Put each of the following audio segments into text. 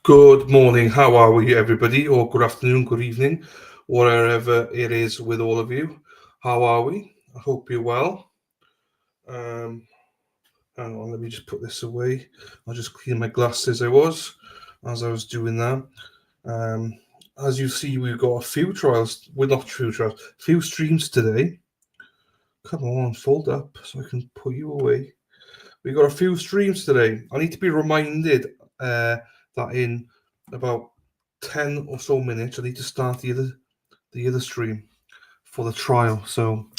Good morning. How are we, everybody? Or good afternoon, good evening, wherever it is with all of you. How are we? I hope you're well. Um, Hang on, let me just put this away. I'll just clean my glasses. As I was doing that. Um, as you see, we've got a few trials. Well, not few trials, few streams today. Come on, fold up so I can put you away. We got a few streams today. I need to be reminded that in about 10 or so minutes, I need to start the other stream for the trial. So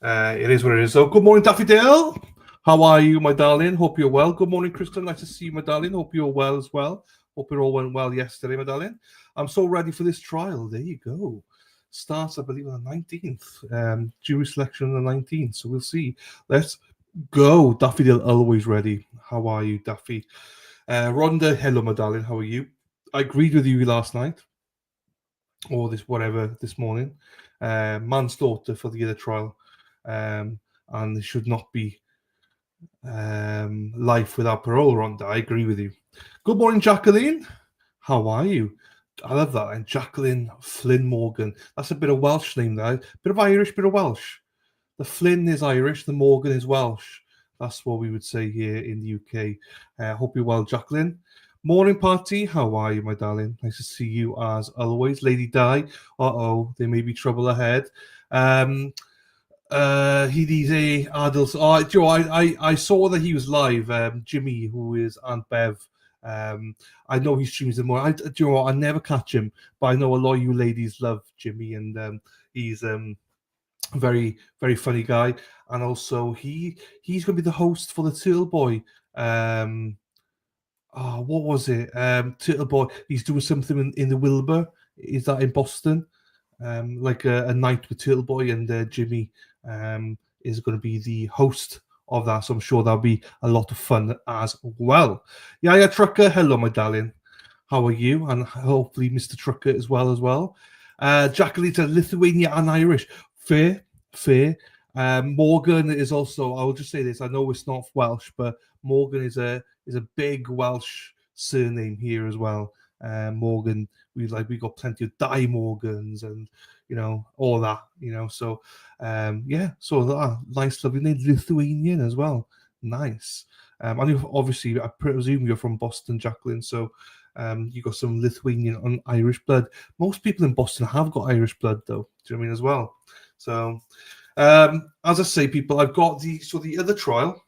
it is what it is. So good morning, Daffy Dale. How are you, my darling? Hope you're well. Good morning, Crystal. Nice to see you, my darling. Hope you're well as well. Hope it all went well yesterday, my darling. I'm so ready for this trial. There you go. Starts, I believe, on the 19th. Jury selection on the 19th. So we'll see. Let's go. Daffy Dale, always ready. How are you, Daffy? Rhonda, hello, my darling. How are you? I agreed with you last night, or this morning. Manslaughter for the other trial, and there should not be life without parole. Rhonda, I agree with you. Good morning, Jacqueline. How are you? I love that. And Jacqueline Flynn Morgan. That's a bit of Welsh name there. Bit of Irish, bit of Welsh. The Flynn is Irish, the Morgan is Welsh. That's what we would say here in the UK. Hope you're well, Jacqueline. Morning, party. How are you, my darling? Nice to see you as always. Lady Di. There may be trouble ahead. Wendi Adelson. Oh, Joe, I saw that he was live. Jimmy, who is Aunt Bev. I know he streams in more. Joe, I never catch him, but I know a lot of you ladies love Jimmy, and he's very very funny guy, and also he's going to be the host for the Turtle Boy. What was it? Turtle Boy. He's doing something in the Wilbur. Is that in Boston? Like a night with Turtle Boy and Jimmy is going to be the host of that. So I'm sure that'll be a lot of fun as well. Yeah, Trucker. Hello, my darling. How are you? And hopefully Mr. Trucker as well. Jacqueline to Lithuania and Irish. Fair. Morgan is also. I will just say this. I know it's not Welsh, but Morgan is a big Welsh surname here as well. Morgan, we got plenty of Di Morgans and all that. So so that nice, lovely name, Lithuanian as well. Nice. And obviously, I presume you're from Boston, Jacqueline. So you got some Lithuanian and Irish blood. Most people in Boston have got Irish blood, though. Do you know what I mean as well? So, as I say, people, I've got the other trial,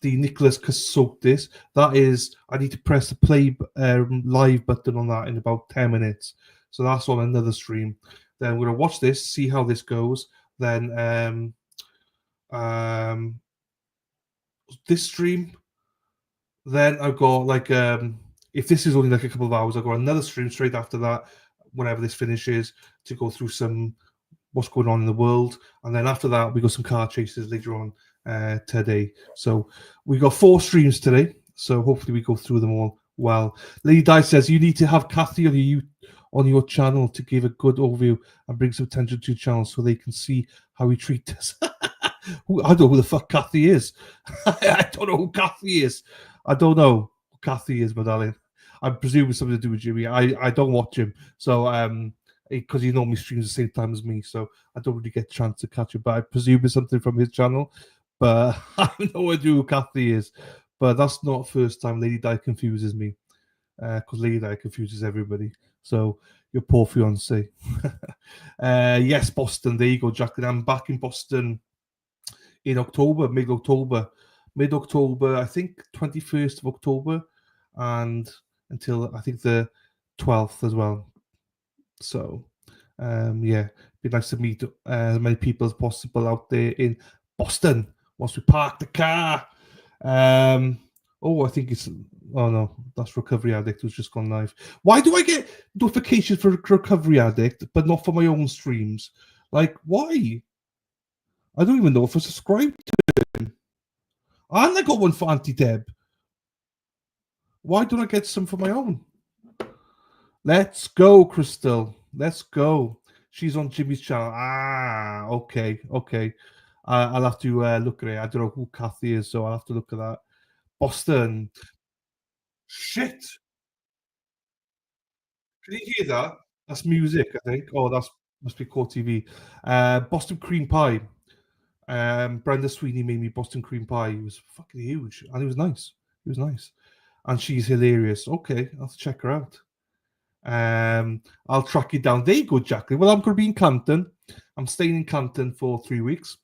the Nicholas Kasotis. That is, I need to press the play live button on that in about 10 minutes. So that's on another stream. Then we're gonna watch this, see how this goes. Then this stream. Then I've got if this is only like a couple of hours, I've got another stream straight after that, whenever this finishes, to go through some what's going on in the world. And then after that, we got some car chases later on today. So we got 4 streams today. So hopefully we go through them all well. Lady Di says you need to have Kathy on your channel to give a good overview and bring some attention to your channel so they can see how we treat us. I don't know who the fuck Kathy is. I don't know who Kathy is. I don't know who Kathy is, my darling. I presume it's something to do with Jimmy. I don't watch him, so because he normally streams the same time as me, so I don't really get a chance to catch him. But I presume it's something from his channel. But I have no idea who Kathy is. But that's not the first time Lady Di confuses me, because Lady Di confuses everybody. So your poor fiance. Yes, Boston. There you go, Jacqueline. I'm back in Boston in October, mid-October, I think 21st of October, and until I think the 12th as well. So, be nice to meet as many people as possible out there in Boston once we park the car. I think it's. Oh no, that's Recovery Addict who's just gone live. Why do I get notifications for Recovery Addict but not for my own streams? Like, why? I don't even know if I subscribed to him. And I got one for Auntie Deb. Why don't I get some for my own? Let's go, Crystal. Let's go. She's on Jimmy's channel. Okay. I'll have to look at it. I don't know who Kathy is, so I'll have to look at that. Boston. Shit. Can you hear that? That's music, I think. Oh, that's must be Core TV. Boston cream pie. Brenda Sweeney made me Boston cream pie. It was fucking huge, and it was nice. It was nice, and she's hilarious. Okay, I'll have to check her out. I'll track you down. There you go, Jacqueline. Well, I'm going to be in Canton. I'm staying in Canton for 3 weeks.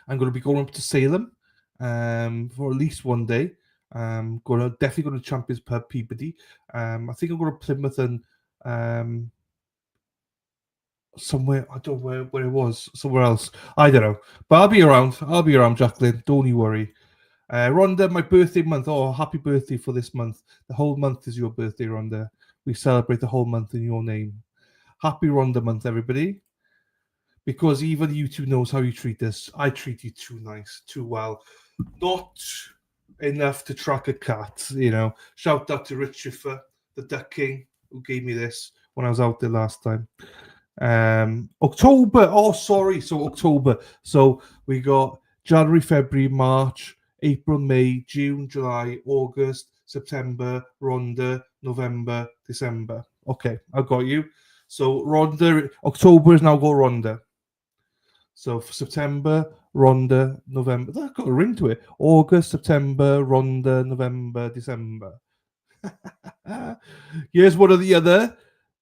I'm going to be going up to Salem for at least one day. Definitely going to Champions Pub, Peabody. I think I'm going to Plymouth and somewhere. I don't know where it was. Somewhere else. I don't know. But I'll be around. I'll be around, Jacqueline. Don't you worry. Rhonda, my birthday month. Oh, happy birthday for this month. The whole month is your birthday, Rhonda. We celebrate the whole month in your name. Happy Rhonda month, everybody. Because even YouTube knows how you treat us. I treat you too nice, too well. Not enough to track a cat, you know. Shout out to Rich Schiffer, the Duck King, who gave me this when I was out there last time. October. Oh, sorry. So October. So we got January, February, March, April, May, June, July, August, September, Rhonda, November, December. Okay, I got you. So Rhonda, October is now got Rhonda. So for September, Rhonda, November. That got a ring to it. August, September, Rhonda, November, December. Here's one of the other.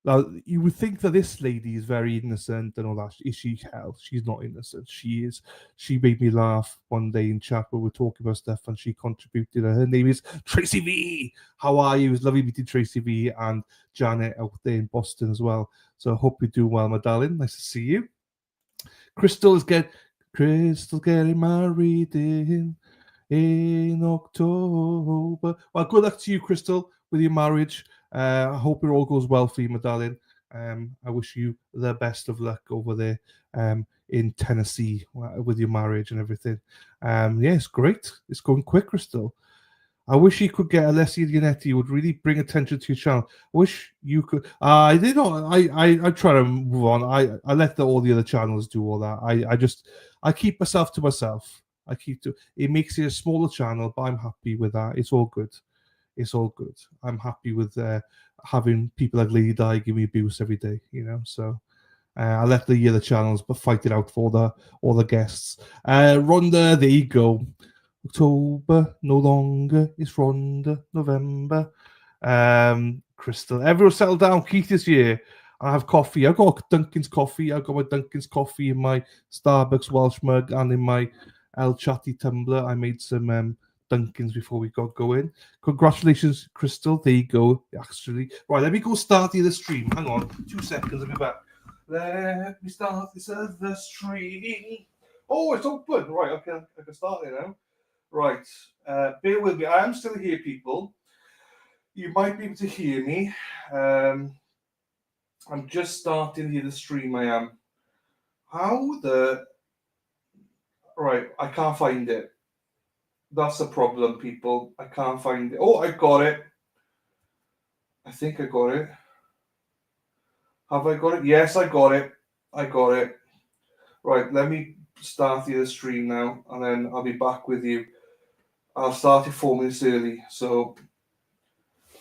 Now, you would think that this lady is very innocent and all that. Is she? Hell, she's not innocent. She is. She made me laugh one day in chat where we're talking about stuff and she contributed. Her name is Tracy V. How are you? It was lovely meeting Tracy V and Janet out there in Boston as well. So I hope you do well, my darling. Nice to see you. Crystal's getting married in October. Well, good luck to you, Crystal, with your marriage. I hope it all goes well for you, my darling. I wish you the best of luck over there in Tennessee with your marriage and everything. Yeah, it's great. It's going quick, Crystal. I wish you could get Alessia Gianetti would really bring attention to your channel. I wish you could. I did not. I try to move on. I let all the other channels do all that. I keep myself to myself. It makes it a smaller channel, but I'm happy with that. It's all good. It's all good. I'm happy with having people like Lady Di give me abuse every day. You know, so. I let the other channels but fight it out for all the guests. Rhonda, there you go. October, no longer. It's Rhonda, November. Crystal. Everyone settle down. Keith is here. I have coffee. I've got Dunkin's coffee. I've got my Dunkin's coffee in my Starbucks Welsh mug and in my El Chatty tumbler. I made some Dunkin's before we got going. Congratulations, Crystal. There you go. Actually. Right, let me go start the other stream. Hang on. 2 seconds. I'll be back. Let me start this other stream. Oh, it's open. Right, okay. I can start it now. Right, bear with me. I am still here, people. You might be able to hear me. I'm just starting the stream. I am. How the? Right, I can't find it. That's the problem, people. I can't find it. Oh, I got it. I think I got it. Have I got it? Yes, I got it. I got it. Right, let me start the stream now, and then I'll be back with you. I'll start it 4 minutes early. So,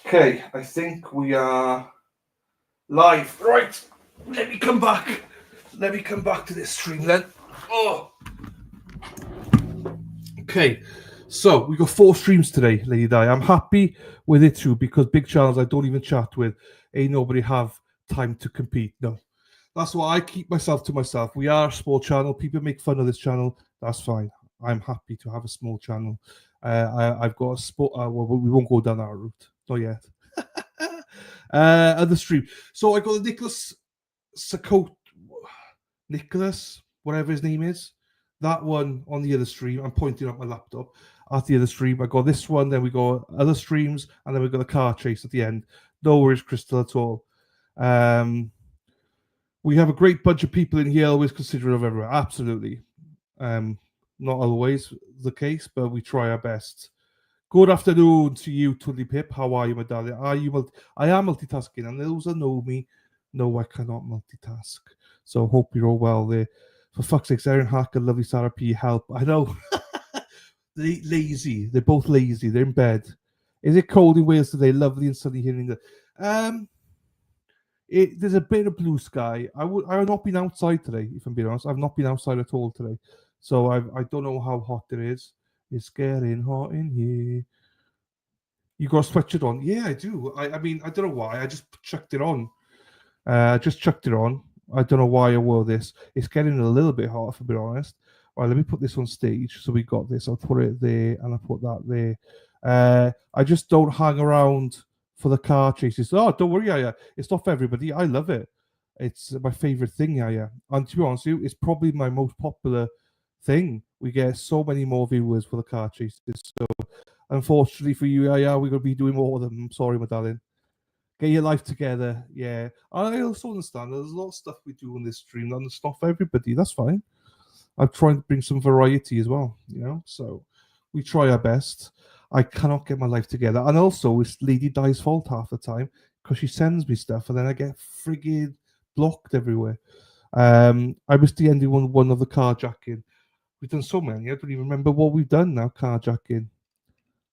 okay, I think we are live. Right, let me come back. Let me come back to this stream then. Oh. Okay, so we got 4 streams today, Lady Di. I'm happy with it too because big channels I don't even chat with. Ain't nobody have time to compete. No. That's why I keep myself to myself. We are a small channel. People make fun of this channel. That's fine. I'm happy to have a small channel. I've got a sport. Well, we won't go down that route. Not yet. Other stream. So I got the Nicholas, whatever his name is. That one on the other stream. I'm pointing at my laptop at the other stream. I got this one. Then we got other streams, and then we got the car chase at the end. No worries, Crystal, at all. We have a great bunch of people in here, always considerate of everyone. Absolutely. Not always the case, but we try our best. Good afternoon to you, Tully Pip. How are you, my darling? I am multitasking, and those that know me know I cannot multitask. So hope you're all well there. For fuck's sake, Erin Hacker, lovely Sarah P. Help. I know. They're lazy. They're both lazy. They're in bed. Is it cold in Wales today? Lovely and sunny here in England. There's a bit of blue sky. I have not been outside today, if I'm being honest. I've not been outside at all today, so I don't know how hot it is. It's getting hot in here. You got a sweatshirt on? Yeah, I do. I mean, I don't know why. I just chucked it on. Just chucked it on. I don't know why I wore this. It's getting a little bit hot, if I'm being honest. All right, let me put this on stage. So we got this. I'll put it there, and I'll put that there. I just don't hang around for the car chases. Oh, don't worry, yeah. It's not for everybody. I love it. It's my favorite thing, yeah. And to be honest with you, it's probably my most popular thing. We get so many more viewers for the car chases. So unfortunately for you, yeah, we're gonna be doing more of them. I'm sorry, my darling. Get your life together, yeah. I also understand there's a lot of stuff we do on this stream and it's not for everybody. That's fine. I'm trying to bring some variety as well, So we try our best. I cannot get my life together, and also it's Lady Di's fault half the time because she sends me stuff and then I get friggin' blocked everywhere. I was the ending one of the carjacking. We've done so many. I don't even remember what we've done now. Carjacking.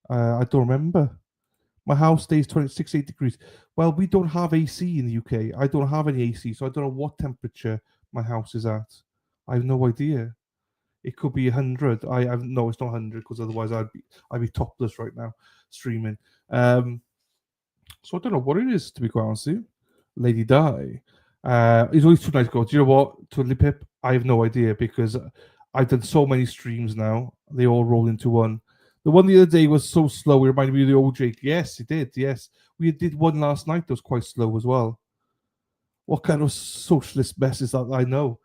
I don't remember. My house stays 26, 8 degrees. Well, we don't have AC in the UK. I don't have any AC, so I don't know what temperature my house is at. I have no idea. It could be 100. No, it's not 100 because otherwise I'd be topless right now streaming. So I don't know what it is, to be quite honest with you. Lady Di. It's only 2 nights ago. Do you know what? Twiddly Pip, I have no idea because I've done so many streams now. They all roll into one. The one the other day was so slow. It reminded me of the old Jake. Yes, it did. Yes. We did one last night that was quite slow as well. What kind of socialist mess is that? I know.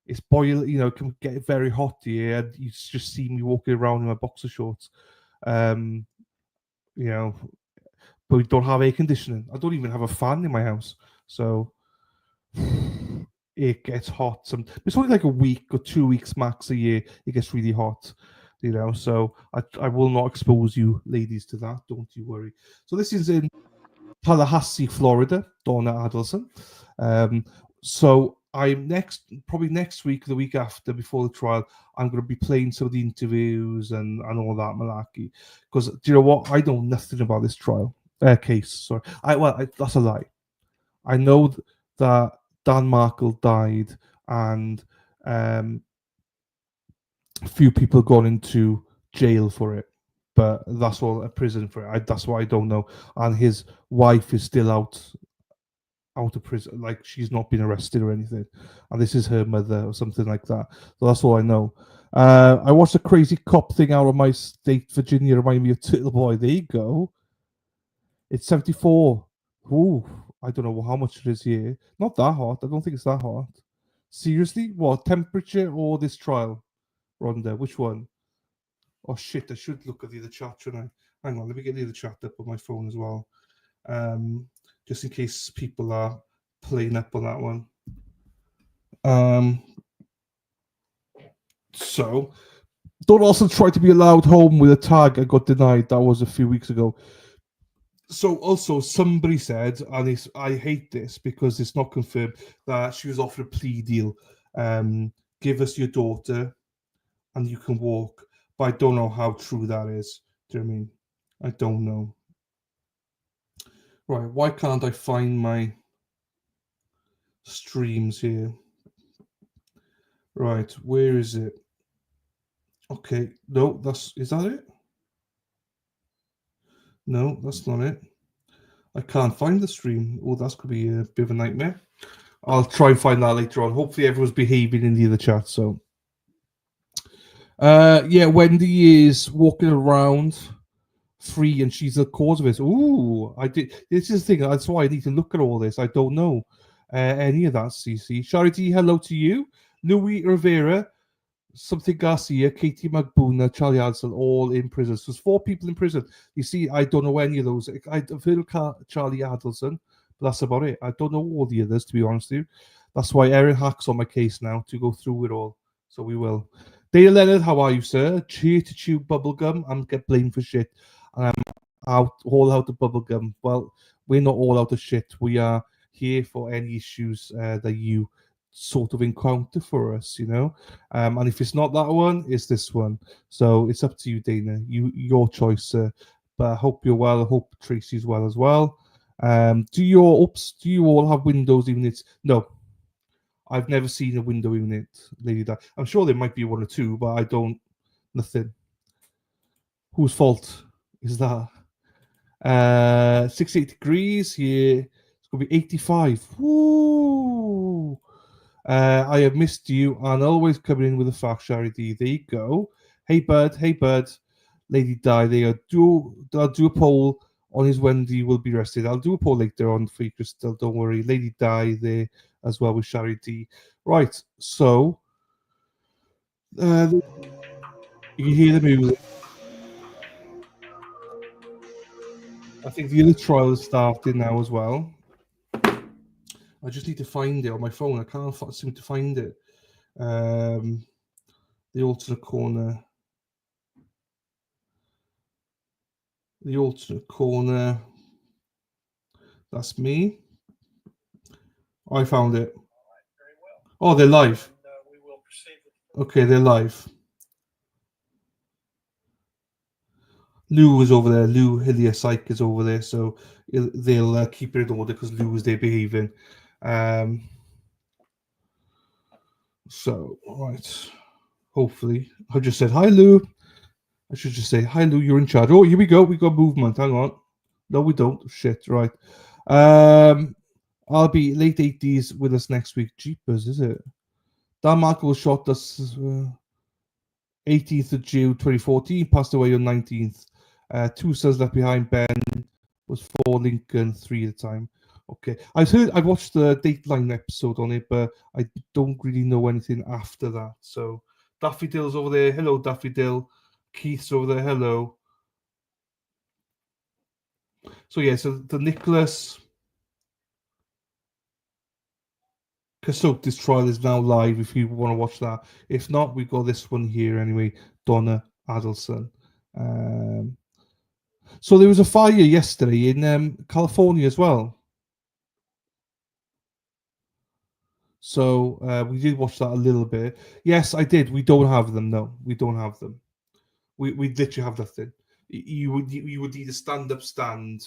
It's boiling, it can get very hot here. And you just see me walking around in my boxer shorts. Um, you know, but we don't have air conditioning. I don't even have a fan in my house. So it gets hot. It's only like a week or 2 weeks max a year. It gets really hot, So I will not expose you ladies to that. Don't you worry. So this is in Tallahassee, Florida. Donna Adelson. So I'm probably next week, the week after, before the trial, I'm going to be playing some of the interviews and all that malarkey. Because do you know what? I know nothing about this case. Sorry, that's a lie. I know that Dan Markel died, and a few people gone into jail for it, but that's all, a prison for it. That's what I don't know. And his wife is still out of prison, like she's not been arrested or anything, and this is her mother or something like that. So that's all I know. I watched a crazy cop thing out of my state, Virginia, reminding me of Turtle Boy. There you go. It's 74. Ooh, I don't know how much it is here. Not that hot. I don't think it's that hot. Seriously? What, temperature or this trial, Rhonda? Which one? Oh shit, I should look at the other chat, shouldn't I? Hang on, let me get the other chat up on my phone as well. Just in case people are playing up on that one. So, don't also try to be allowed home with a tag and got denied. That was a few weeks ago. So also somebody said, and I hate this because it's not confirmed, that she was offered a plea deal. Give us your daughter and you can walk. But I don't know how true that is. Do you know what I mean? I don't know. Right, why can't I find my streams here? Right, where is it? Okay, no, is that it? No, that's not it. I can't find the stream. Oh, that's going to be a bit of a nightmare. I'll try and find that later on. Hopefully everyone's behaving in the other chat. So, yeah, Wendi is walking around free and she's the cause of it. Ooh, I did. This is the thing. That's why I need to look at all this. I don't know any of that, CC. Charity, hello to you. Louis Rivera, something Garcia, Katie Magbuna, Charlie Adelson, all in prison. So there's 4 people in prison. You see, I don't know any of those. I've heard of Charlie Adelson, but that's about it. I don't know all the others, to be honest with you. That's why Erin Hack's on my case now to go through it all. So we will. Dana Leonard, how are you, sir? Cheer to chew bubblegum and get blamed for shit. And I'm all out of bubblegum. Well, we're not all out of shit. We are here for any issues that you sort of encounter for us, and if it's not that one, it's this one. So it's up to you, Dana. Your choice, sir. But I hope you're well. I hope Tracy's well as well. Do you all have windows units? No, I've never seen a window unit, Lady Di. I'm sure there might be one or two, but I don't. Nothing. Whose fault is that? 68 degrees here. It's gonna be 85. Woo! I have missed you and always coming in with a fact, Charity. There you go. Hey bud, Lady Di. I'll do a poll on his Wendi will be rested. I'll do a poll later on for you, Crystal. Don't worry. Lady Di there as well with Charity. Right, so you can hear the music. I think the other trial is starting now as well. I just need to find it on my phone. I can't seem to find it. The alternate corner. The alternate corner. That's me. I found it. Oh, they're live. Okay, they're live. Lou is over there. Lou Hillier Syke is over there, so they'll keep it in order because Lou is there behaving. So, right. Hopefully. I just said, hi, Lou. I should just say, hi, Lou, you're in charge. Oh, here we go. We got movement. Hang on. No, we don't. Shit, right. I'll be late 80s with us next week. Jeepers, is it? Dan Markel shot us 18th of June 2014, passed away on 19th. Two sons left behind. Ben was 4, Lincoln 3 at the time. Okay, I watched the Dateline episode on it, but I don't really know anything after that. So Daffy Dill's over there. Hello, Daffy Dill. Keith's over there. Hello. So yeah, so the Nicholas Casotis trial is now live if you want to watch that. If not, we got this one here anyway. Donna Adelson. So there was a fire yesterday in California as well. So we did watch that a little bit. Yes, I did. We don't have them. No, we don't have them. We literally have nothing. You would need a stand-up stand,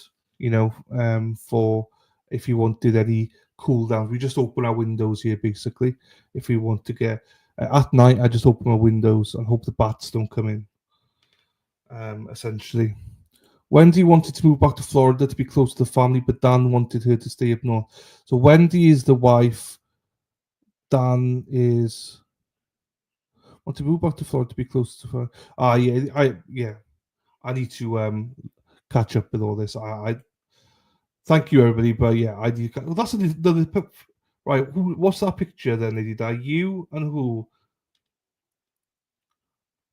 for if you wanted any cool down. We just open our windows here basically. If we want to get at night, I just open my windows and hope the bats don't come in. Essentially. Wendi wanted to move back to Florida to be close to the family, but Dan wanted her to stay up north. So Wendi is the wife. Dan is want to move back to Florida to be close to Florida. I need to catch up with all this. I thank you everybody, but yeah, I need. Well, that's another right. What's that picture then, Lady Di? You and who?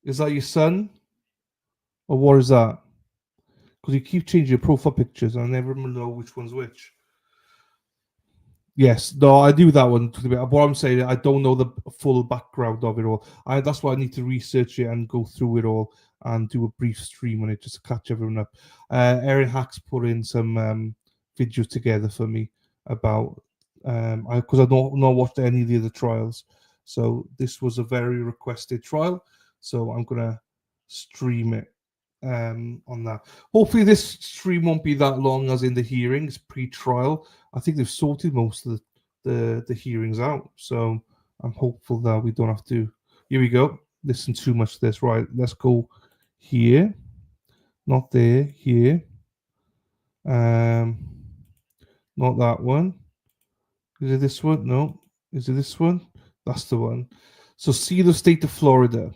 Is that your son, or what is that? Because you keep changing your profile pictures, and I never know which one's which. Yes, no, I do that one. What I'm saying, I don't know the full background of it all. That's why I need to research it and go through it all and do a brief stream on it just to catch everyone up. Erin Hacks put in some videos together for me about because I've not watched any of the other trials, so this was a very requested trial. So I'm gonna stream it on that. Hopefully this stream won't be that long as in the hearings pre-trial. I think they've sorted most of the hearings out, so I'm hopeful that we don't have to. Here we go. Listen too much to this. Right, let's go here. Not there. Here. Not that one. Is it this one? No. Is it this one? That's the one. So see the state of Florida.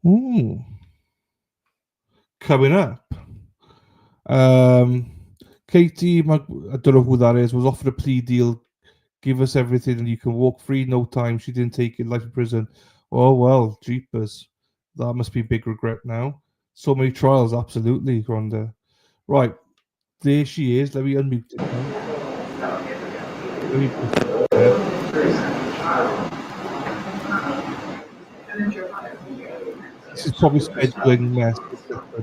Ooh. Coming up. Katie, I don't know who that is, was offered a plea deal. Give us everything and you can walk free, no time. She didn't take it, life in prison. Oh, well, jeepers. That must be a big regret now. So many trials, absolutely, Rhonda. Right, there she is. Let me unmute it now. Let me put this is probably scheduling mess,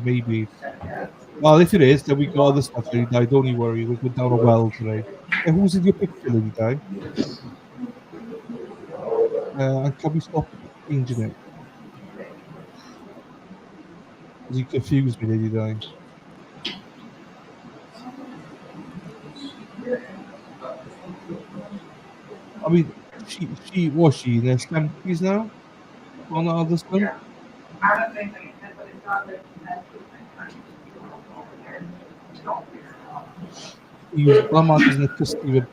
maybe. Well, if it is, then we got other stuff, Lady Di. Don't you worry. We'll go down a well today. Hey, who's in your picture, Lady Di? And can we stop changing it? Because you confused me, Lady Di. I mean, she was she in her 70s now? Donna Adelson? He was grandma is in custody with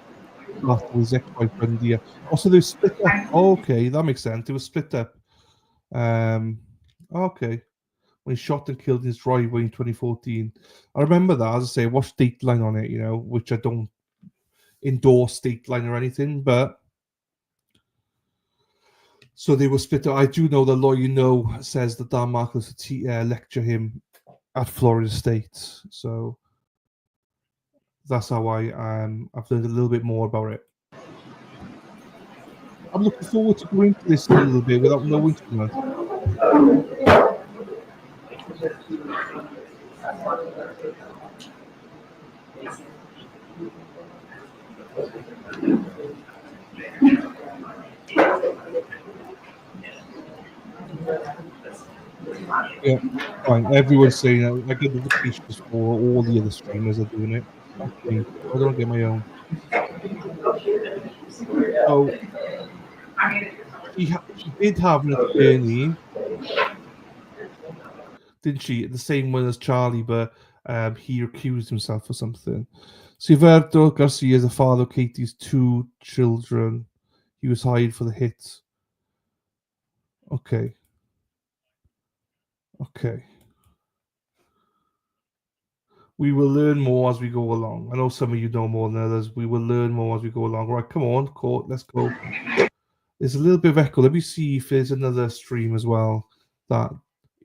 after his ex-wife Wendi. Also, they were split up. Oh, okay, that makes sense. They were split up. Okay. When he shot and killed in his driveway in 2014. I remember that. As I say, I watched Dateline on it, which I don't endorse Dateline or anything, but so they were split up. I do know the lawyer says that Dan Markel is to lecture him at Florida State. So that's how I've learned a little bit more about it. I'm looking forward to going into this a little bit without knowing too much. Yeah, fine. Everyone's saying I get notifications for all the other streamers are doing it. Not me. I don't get my own. So she did have an attorney, didn't she? The same one as Charlie, but he recused himself or something. Silverto Garcia is the father of Katie's 2 children. He was hired for the hit. Okay. We will learn more as we go along. I know some of you know more than others. We will learn more as we go along. Right, come on, court, let's go. There's a little bit of echo. Let me see if there's another stream as well that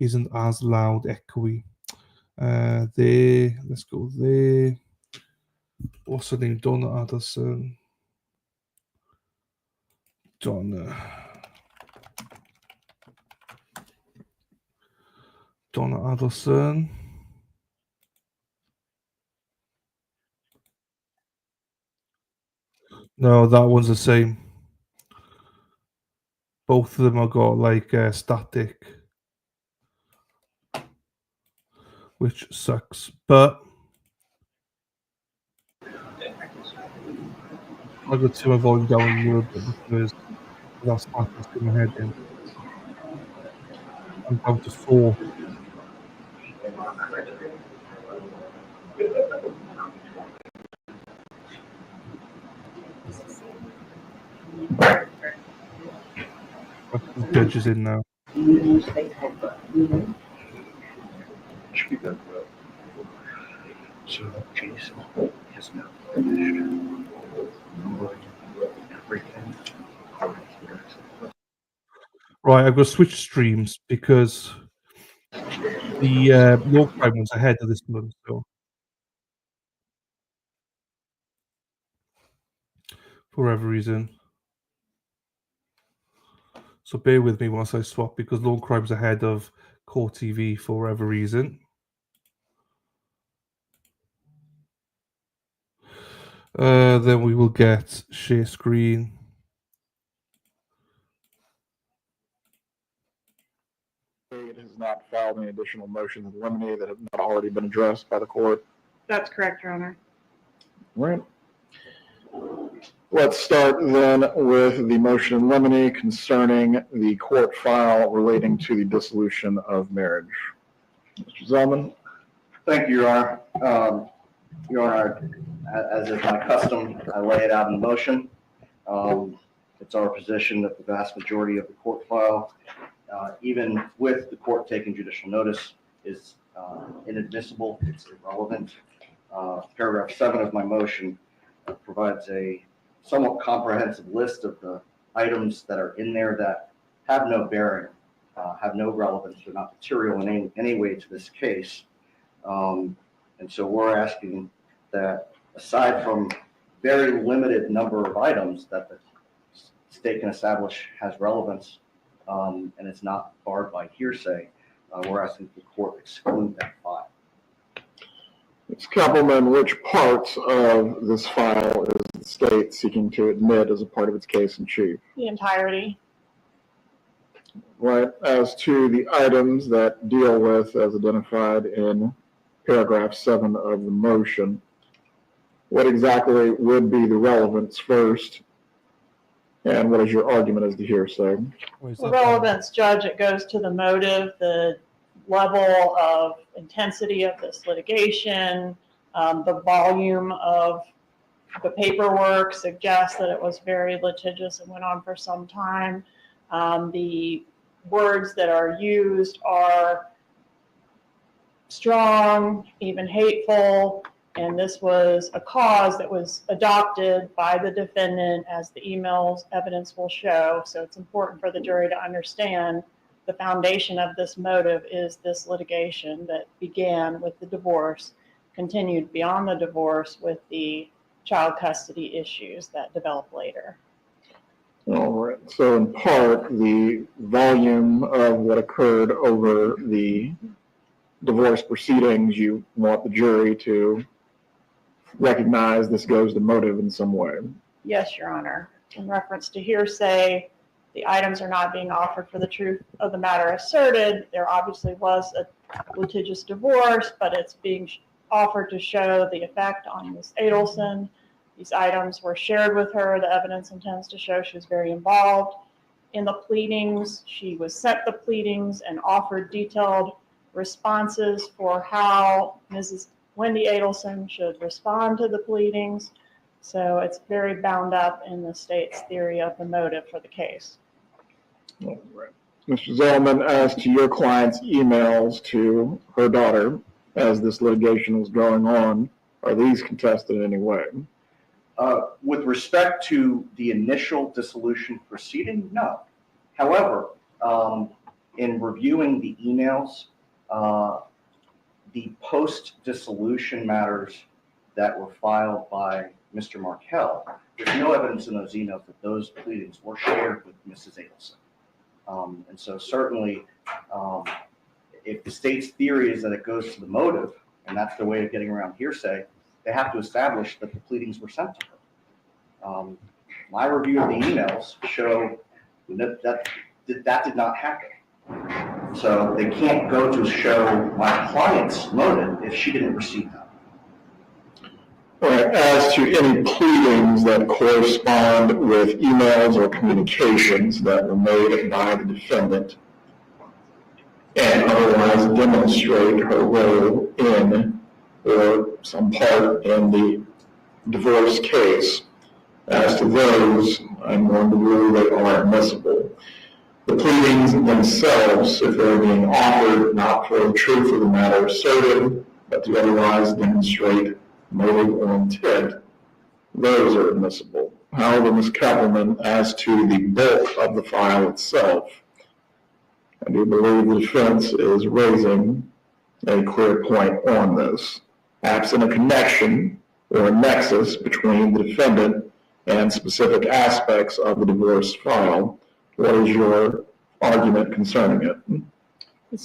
isn't as loud, echoey. There, let's go there. What's her name? Donna Adelson. Donna Adelson. No, that one's the same. Both of them have got like static, which sucks. But I got to my volume down a little bit because that static's in my head in. I'm down to 4. The judge is in now. So Jason has now finished everything. Right, I've got to switch streams because the law crime was ahead of this month. So for whatever reason. So bear with me whilst I swap because law crime's ahead of Core TV for whatever reason. Then we will get share screen. It has not filed any additional motions of limine that have not already been addressed by the court. That's correct, Your Honor. Right. Let's start then with the motion in limine concerning the court file relating to the dissolution of marriage. Mr. Zellman. Thank you, Your Honor. Your Honor, as is my custom, I lay it out in motion. It's our position that the vast majority of the court file, even with the court taking judicial notice, is inadmissible. It's irrelevant. Paragraph 7 of my motion provides a somewhat comprehensive list of the items that are in there that have no bearing, have no relevance, they're not material in any way to this case. And so we're asking that aside from very limited number of items that the state can establish has relevance, and it's not barred by hearsay, we're asking that the court exclude that file. Ms. Kappelman, which parts of this file is the state seeking to admit as a part of its case in chief? The entirety. Right. As to the items that deal with, as identified in paragraph 7 of the motion, what exactly would be the relevance first? And what is your argument as to hearsay? The relevance, Judge, it goes to the motive, the level of intensity of this litigation, the volume of the paperwork suggests that it was very litigious and went on for some time. The words that are used are strong, even hateful, and this was a cause that was adopted by the defendant, as the emails evidence will show. So it's important for the jury to understand the foundation of this motive is this litigation that began with the divorce, continued beyond the divorce with the child custody issues that developed later. All right. So in part, the volume of what occurred over the divorce proceedings, you want the jury to recognize this goes to motive in some way. Yes, Your Honor. In reference to hearsay, the items are not being offered for the truth of the matter asserted. There obviously was a litigious divorce, but it's being offered to show the effect on Ms. Adelson. These items were shared with her. The evidence intends to show she was very involved in the pleadings. She was sent the pleadings and offered detailed responses for how Mrs. Wendi Adelson should respond to the pleadings. So it's very bound up in the state's theory of the motive for the case. All right. Mr. Zellman, as to your client's emails to her daughter as this litigation was going on, are these contested in any way? With respect to the initial dissolution proceeding, no. However, in reviewing the emails, the post-dissolution matters that were filed by Mr. Markel, there's no evidence in those emails that those pleadings were shared with Mrs. Adelson. And so certainly, if the state's theory is that it goes to the motive, and that's their way of getting around hearsay, they have to establish that the pleadings were sent to her. My review of the emails show that did not happen. So they can't go to show my client's motive if she didn't receive them. All right. As to any pleadings that correspond with emails or communications that were made by the defendant and otherwise demonstrate her role in or some part in the divorce case, as to those, I'm going to rule they are admissible. The pleadings themselves, if they're being offered not for the truth of the matter asserted, but to otherwise demonstrate motive or intent, those are admissible. However, Ms. Kappelman, as to the bulk of the file itself, I do believe the defense is raising a clear point on this. Absent a connection or a nexus between the defendant and specific aspects of the divorce file, what is your argument concerning it?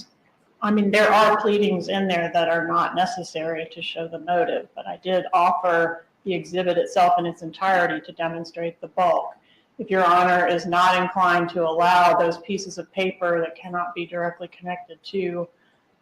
I mean, there are pleadings in there that are not necessary to show the motive, but I did offer the exhibit itself in its entirety to demonstrate the bulk. If Your Honor is not inclined to allow those pieces of paper that cannot be directly connected to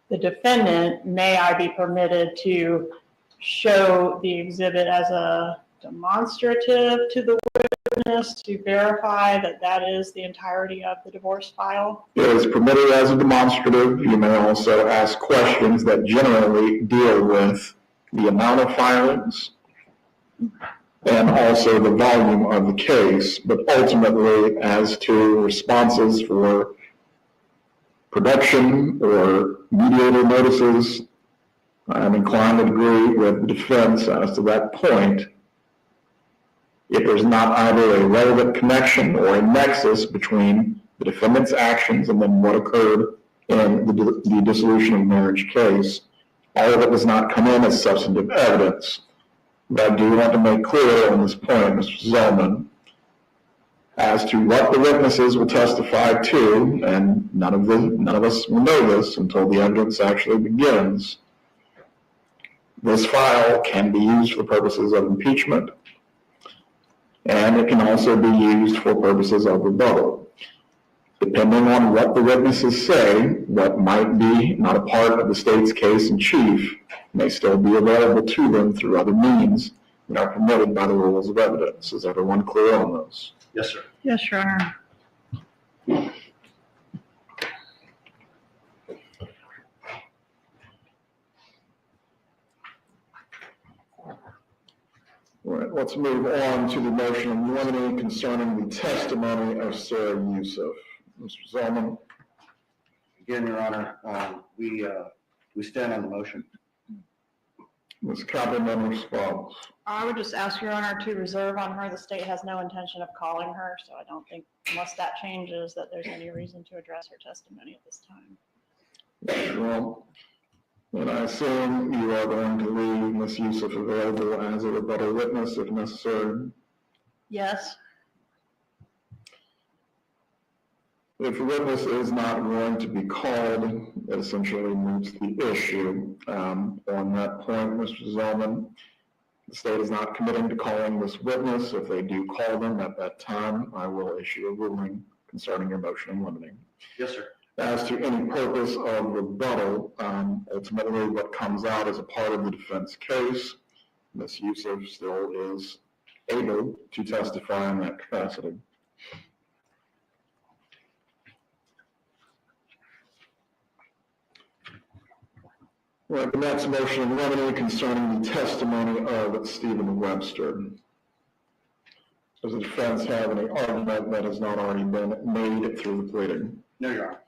the defendant, may I be permitted to show the exhibit as a demonstrative to the witness to verify that that is the entirety of the divorce file? It is permitted as a demonstrative. You may also ask questions that generally deal with the amount of filings and also the volume of the case, but ultimately as to responses for production or mediator notices, I'm inclined to agree with the defense as to that point. If there's not either a relevant connection or a nexus between the defendant's actions and then what occurred in the dissolution of marriage case, all of it does not come in as substantive evidence. But I do want to make clear on this point, Mr. Zellman, as to what the witnesses will testify to, and none of us will know this until the evidence actually begins. This file can be used for purposes of impeachment, and it can also be used for purposes of rebuttal. Depending on what the witnesses say, what might be not a part of the state's case in chief may still be available to them through other means that are permitted by the rules of evidence. Is everyone clear on those? Yes, sir. Yes, Your Honor. All right, let's move on to the motion of limine concerning the testimony of Sarah Youssef. Mr. Zellman. Again, Your Honor, we stand on the motion. Ms. Kappelman responds. I would just ask Your Honor to reserve on her. The state has no intention of calling her, so I don't think, unless that changes, that there's any reason to address her testimony at this time. Well, and I assume you are going to leave Ms. Youssef available as a rebuttal witness if necessary. Yes. If the witness is not going to be called, it essentially moves the issue. On that point, Mr. Zellman, the state is not committing to calling this witness. If they do call them at that time, I will issue a ruling concerning your motion in limine. Yes, sir. As to any purpose of rebuttal, ultimately what comes out as a part of the defense case, Ms. Youssef still is able to testify in that capacity. Right, the next motion in limine concerning the testimony of Stephen Webster. Does the defense have any argument that has not already been made through the pleading? No, Your Honor.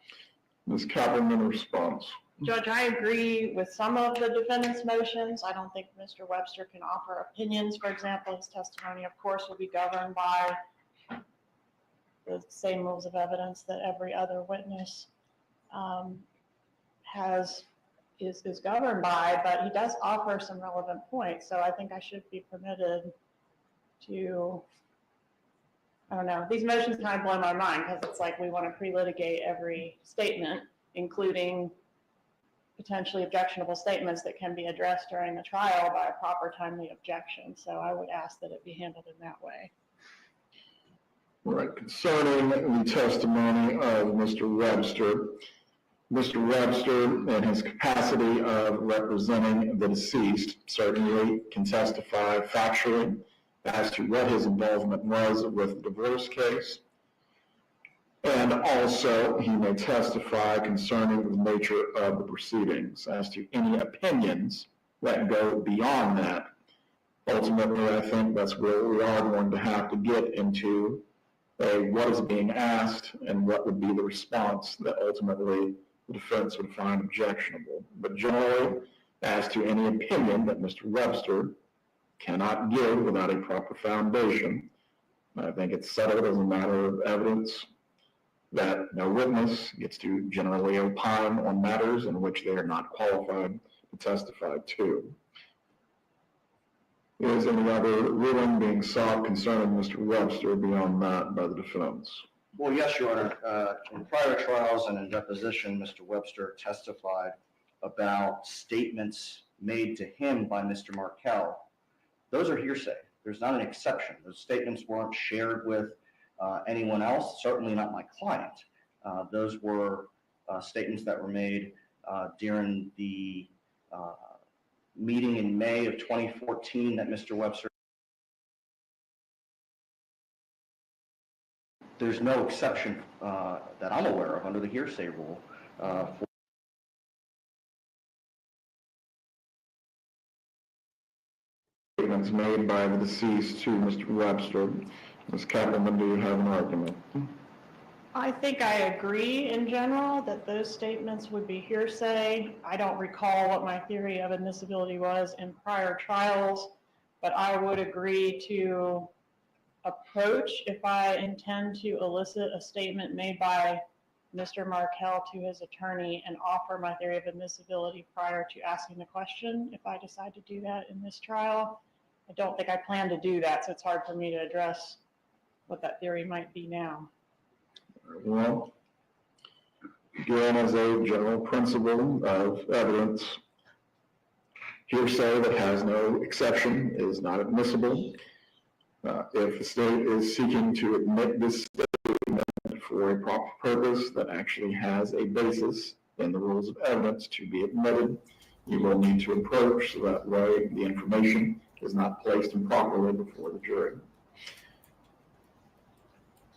Ms. Kappelman responds. Judge, I agree with some of the defendant's motions. I don't think Mr. Webster can offer opinions. For example, his testimony, of course, will be governed by the same rules of evidence that every other witness is governed by, but he does offer some relevant points. So I think I should be permitted to, I don't know, these motions kind of blow my mind because it's like we want to pre-litigate every statement, including potentially objectionable statements that can be addressed during the trial by a proper timely objection. So I would ask that it be handled in that way. All right, concerning the testimony of Mr. Webster, Mr. Webster, in his capacity of representing the deceased, certainly can testify factually as to what his involvement was with the divorce case. And also, he may testify concerning the nature of the proceedings as to any opinions that go beyond that. Ultimately, I think that's where we are going to have to get into what is being asked and what would be the response that ultimately the defense would find objectionable. But generally, as to any opinion that Mr. Webster cannot give without a proper foundation, I think it's settled as a matter of evidence that no witness gets to generally opine on matters in which they are not qualified to testify to. Is any other ruling being sought concerning Mr. Webster beyond that by the defense? Well, yes, Your Honor. In prior trials and in deposition, Mr. Webster testified about statements made to him by Mr. Markel. Those are hearsay. There's not an exception. Those statements weren't shared with anyone else, certainly not my client. Those were statements that were made during the meeting in May of 2014 that Mr. Webster. There's no exception that I'm aware of under the hearsay rule for Statements made by the deceased to Mr. Webster. Ms. Kappelman, do you have an argument? I think I agree in general that those statements would be hearsay. I don't recall what my theory of admissibility was in prior trials, but I would agree to approach if I intend to elicit a statement made by Mr. Markel to his attorney and offer my theory of admissibility prior to asking the question if I decide to do that in this trial. I don't think I plan to do that, so it's hard for me to address what that theory might be now. Well, again, as a general principle of evidence, hearsay that has no exception is not admissible. If the state is seeking to admit this statement for a proper purpose that actually has a basis in the rules of evidence to be admitted, you will need to approach so that way the information is not placed improperly before the jury.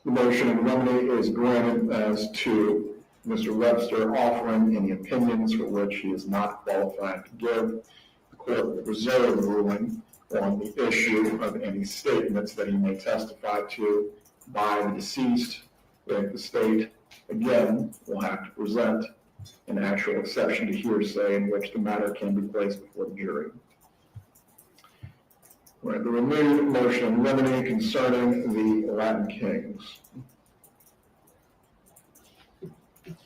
The motion in limine is granted as to Mr. Webster offering any opinions for which he is not qualified to give. The court will reserve ruling on the issue of any statements that he may testify to by the deceased. If the state, again, will have to present an actual exception to hearsay in which the matter can be placed before the jury. Right, the renewed motion in limine concerning the Latin Kings.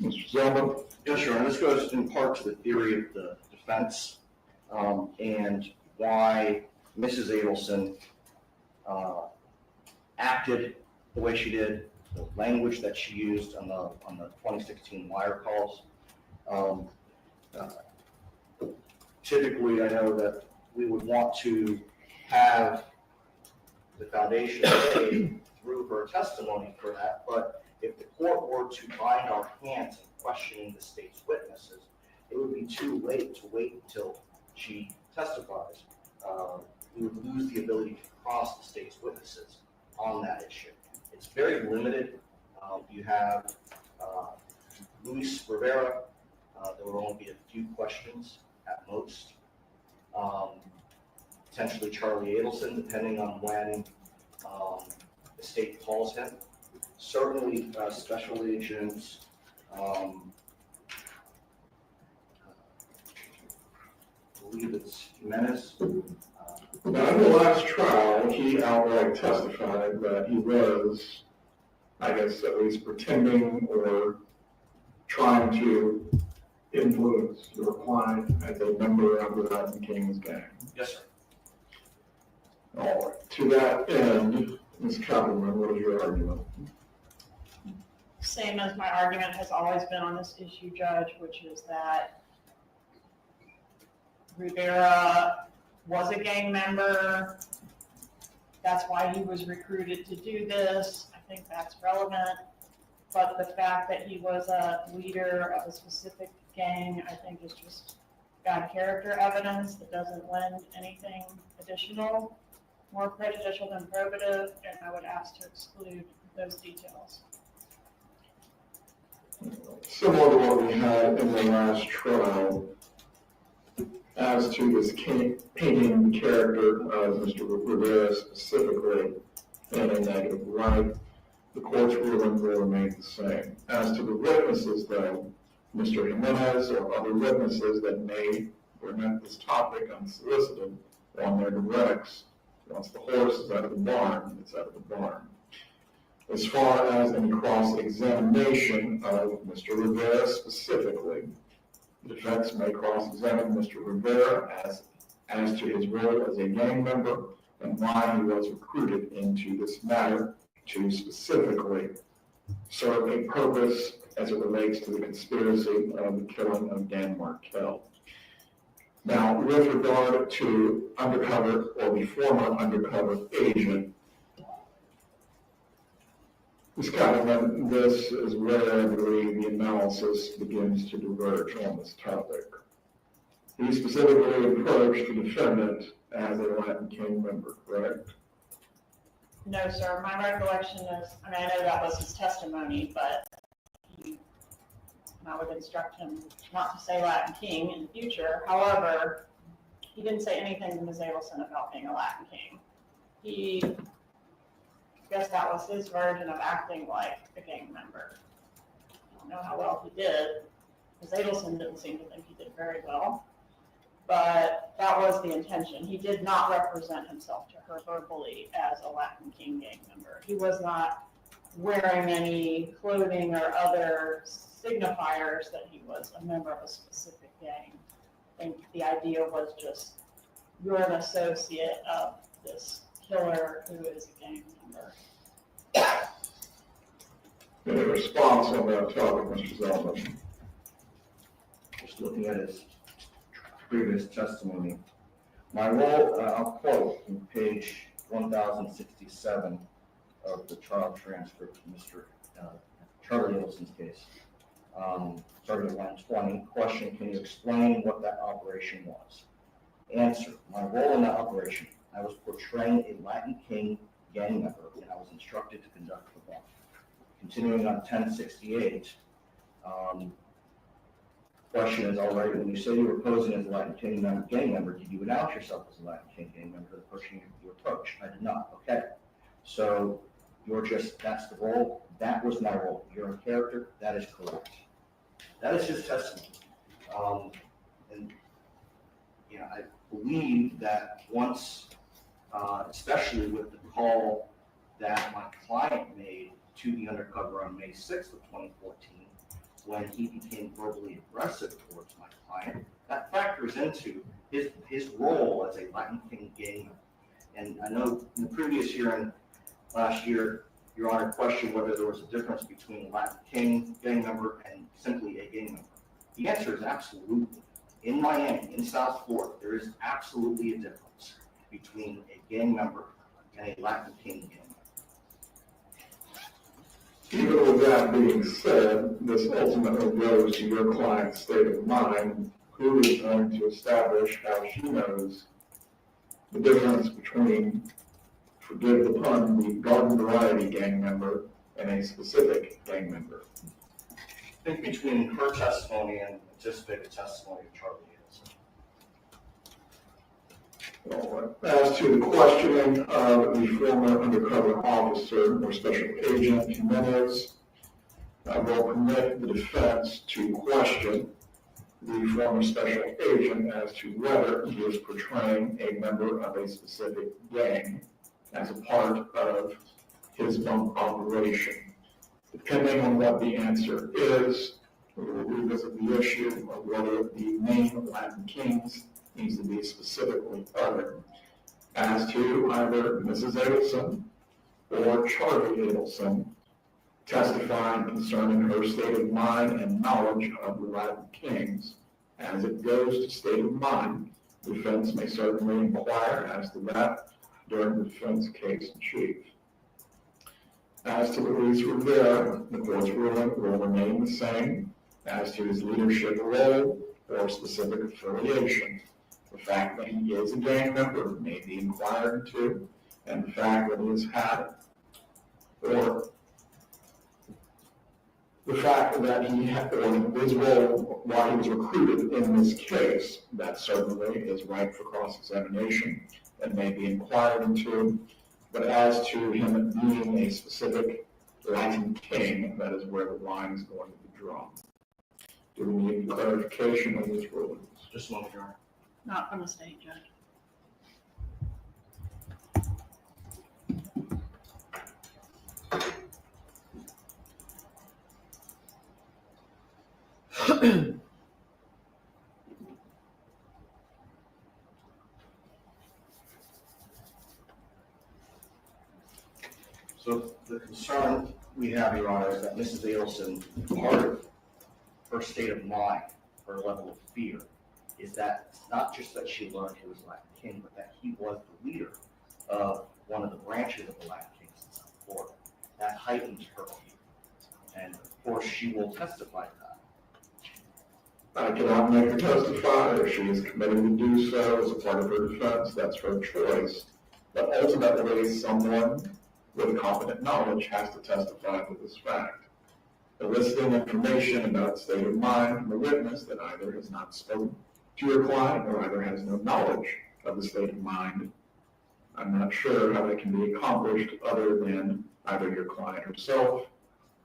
Mr. Zellman? Yes, Your Honor. This goes in part to the theory of the defense and why Mrs. Adelson acted the way she did, the language that she used on the 2016 wire calls. Typically, I know that we would want to have the foundation laid through her testimony for that, but if the court were to bind our hands in questioning the state's witnesses, it would be too late to wait until she testifies. We would lose the ability to cross the state's witnesses on that issue. It's very limited. You have Luis Rivera. There will only be a few questions at most. Potentially Charlie Adelson, depending on when the state calls him. Certainly special agents, I believe it's Jimenez. Now, in the last trial, he outright testified that he was, I guess, at least pretending or trying to influence your client as a member of the Latin Kings gang. Yes, sir. All right. To that end, Ms. Kappelman, what is your argument? Same as my argument has always been on this issue, Judge, which is that Rivera was a gang member. That's why he was recruited to do this. I think that's relevant. But the fact that he was a leader of a specific gang, I think is just bad character evidence that doesn't lend anything additional, more prejudicial than probative, and I would ask to exclude those details. Similar to what we had in the last trial, as to this painting the character of Mr. Rivera specifically in a negative light, the court's ruling will remain the same. As to the witnesses, though, Mr. Jimenez or other witnesses that may present this topic unsolicited on their directs, once the horse is out of the barn, it's out of the barn. As far as any cross-examination of Mr. Rivera specifically, the defense may cross-examine Mr. Rivera as to his role as a gang member and why he was recruited into this matter to specifically serve a purpose as it relates to the conspiracy of the killing of Dan Markel. Now, with regard to undercover or the former undercover agent, Ms. Kappelman, this is where I believe the analysis begins to diverge on this topic. He specifically approached the defendant as a Latin King member, correct? No, sir. My recollection is, I mean, I know that was his testimony, but I would instruct him not to say Latin King in the future. However, he didn't say anything to Ms. Adelson about being a Latin King. I guess that was his version of acting like a gang member. I don't know how well he did. Ms. Adelson didn't seem to think he did very well, but that was the intention. He did not represent himself to her verbally as a Latin King gang member. He was not wearing any clothing or other signifiers that he was a member of a specific gang. I think the idea was just, you're an associate of this killer who is a gang member. In response on that topic, Mr. Zellman. Just looking at his previous testimony. My role, I'll quote from page 1067 of the trial transcript of Mr. Charlie Adelson's case. Starting at line 20, question, can you explain what that operation was? Answer, my role in that operation, I was portraying a Latin King gang member and I was instructed to conduct the bomb. Continuing on 1068, question is, all right, when you say you were posing as a Latin King gang member, did you announce yourself as a Latin King gang member to the person you approached? I did not. Okay. So that's the role. That was my role. You're a character. That is correct. That is his testimony. And I believe that once, especially with the call that my client made to the undercover on May 6th of 2014, when he became verbally aggressive towards my client, that factors into his role as a Latin King gang member. And I know in the previous year and last year, Your Honor questioned whether there was a difference between a Latin King gang member and simply a gang member. The answer is absolutely. In Miami, in South Florida, there is absolutely a difference between a gang member and a Latin King gang member. Even with that being said, this ultimately goes to your client's state of mind, who is going to establish how she knows the difference between, forgive the pun, the garden variety gang member and a specific gang member. I think between her testimony and anticipated testimony of Charlie Adelson. As to the questioning of the former undercover officer or special agent Jimenez, I will permit the defense to question the former special agent as to whether he is portraying a member of a specific gang as a part of his bump operation. Depending on what the answer is, we will revisit the issue of whether the name Latin Kings needs to be specifically uttered as to either Mrs. Adelson or Charlie Adelson testifying concerning her state of mind and knowledge of the Latin Kings. As it goes to state of mind, the defense may certainly inquire as to that during the defense case in chief. As to Luis Rivera, the court's ruling will remain the same as to his leadership role or specific affiliation. The fact that he is a gang member may be inquired into, and the fact that he has had, or the fact that he had, or his role while he was recruited in this case, that certainly is ripe for cross-examination and may be inquired into. But as to him being a specific Latin King, that is where the line is going to be drawn. Do we need clarification on these rulings? Just a moment, Your Honor. Not from the state judge. So the concern we have, Your Honor, is that Mrs. Adelson, part of her state of mind, her level of fear, is that it's not just that she learned he was Latin King, but that he was the leader of one of the branches of the Latin Kings in South Florida. That heightened her fear. And of course, she will testify to that. I cannot make her testify. If she is committed to do so as a part of her defense, that's her choice. But ultimately, someone with competent knowledge has to testify to this fact. Eliciting information about state of mind from a witness that either has not spoken to your client or either has no knowledge of the state of mind, I'm not sure how that can be accomplished other than either your client herself,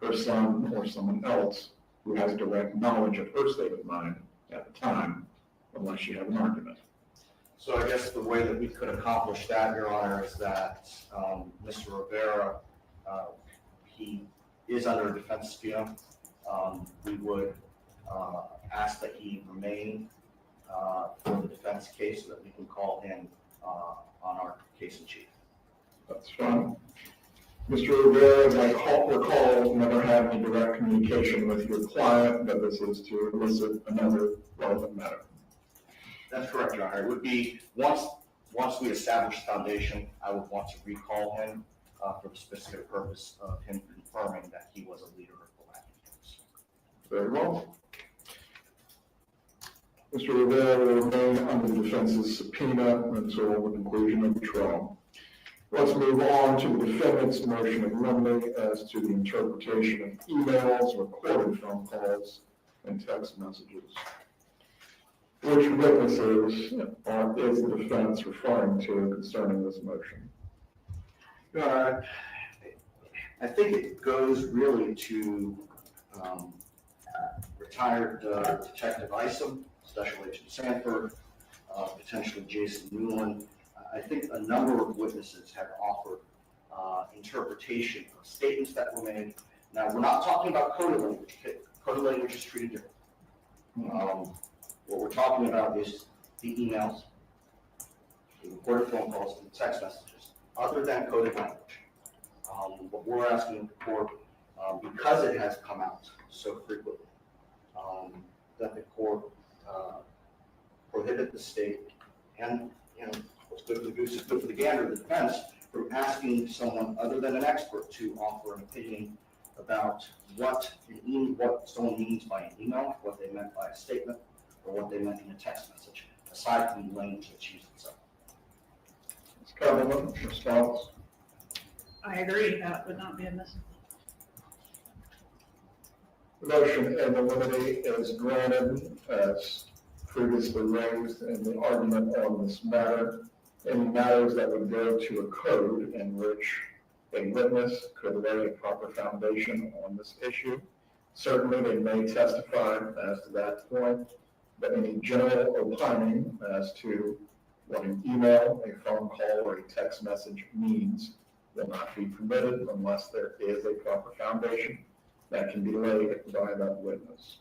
her son, or someone else who has direct knowledge of her state of mind at the time, unless you have an argument. So I guess the way that we could accomplish that, Your Honor, is that Mr. Rivera, he is under a defense subpoena. We would ask that he remain for the defense case so that we can call him on our case in chief. That's fine. Mr. Rivera, as I recall, never had any direct communication with your client, but this is to elicit another relevant matter. That's correct, Your Honor. It would be, once we establish the foundation, I would want to recall him for the specific purpose of him confirming that he was a leader of the Latin Kings. Very well. Mr. Rivera will remain under the defense's subpoena until the conclusion of the trial. Let's move on to the defendant's motion in limine as to the interpretation of emails, recorded phone calls, and text messages. Which witnesses is the defense referring to concerning this motion? I think it goes really to retired Detective Isom, Special Agent Sanford, potentially Jason Newland. I think a number of witnesses have offered interpretation of statements that were made. Now, we're not talking about coded language. Coded language is treated different. What we're talking about is the emails, the recorded phone calls, and the text messages, other than coded language. What we're asking the court, because it has come out so frequently, that the court prohibit the state and, what's good for the goose is good for the gander, the defense, from asking someone other than an expert to offer an opinion about what someone means by an email, what they meant by a statement, or what they meant in a text message, aside from the language that's used itself. Ms. Cumberland, response? I agree, that would not be admissible. The motion in limine is granted as previously raised in the argument on this matter. Any matters that would go to a code in which a witness could lay a proper foundation on this issue. Certainly they may testify as to that point, but any general opining as to what an email, a phone call, or a text message means will not be permitted unless there is a proper foundation that can be laid by that witness.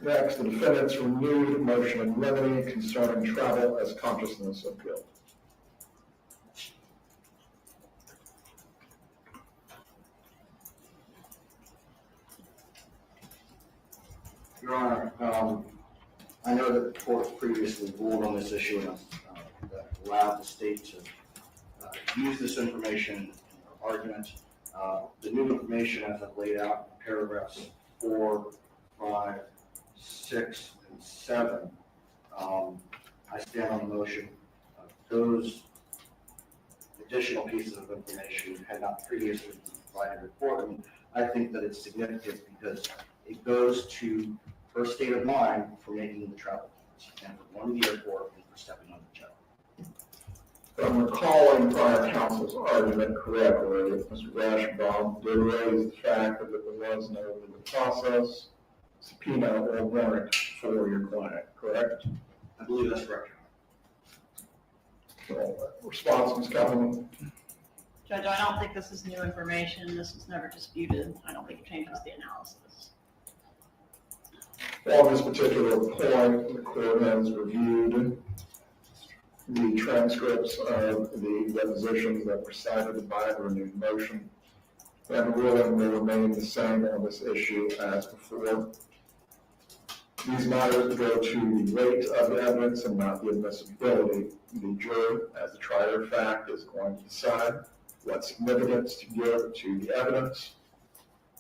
Next, the defendant's renewed motion in limine concerning travel as consciousness of guilt. Your Honor, I know that the court previously ruled on this issue and that allowed the state to use this information in their argument. The new information, as I've laid out in paragraphs 4, 5, 6, and 7, I stand on the motion. Those additional pieces of information had not previously been provided to the court, and I think that it's significant because it goes to her state of mind for making the travel plans and for going to the airport and for stepping on the jet. If I'm recalling prior counsel's argument correctly, Mr. Rashbaum did raise the fact that there was no legal process, subpoena, or warrant for your client, correct? I believe that's correct. So, response, Ms. Cumberland? Judge, I don't think this is new information. This was never disputed. I don't think it changes the analysis. On this particular point, the court has reviewed the transcripts of the depositions that were cited by the renewed motion, and the ruling will remain the same on this issue as before. These matters go to the weight of the evidence and not the admissibility. The jury, as the trier of fact, is going to decide what significance to give to the evidence.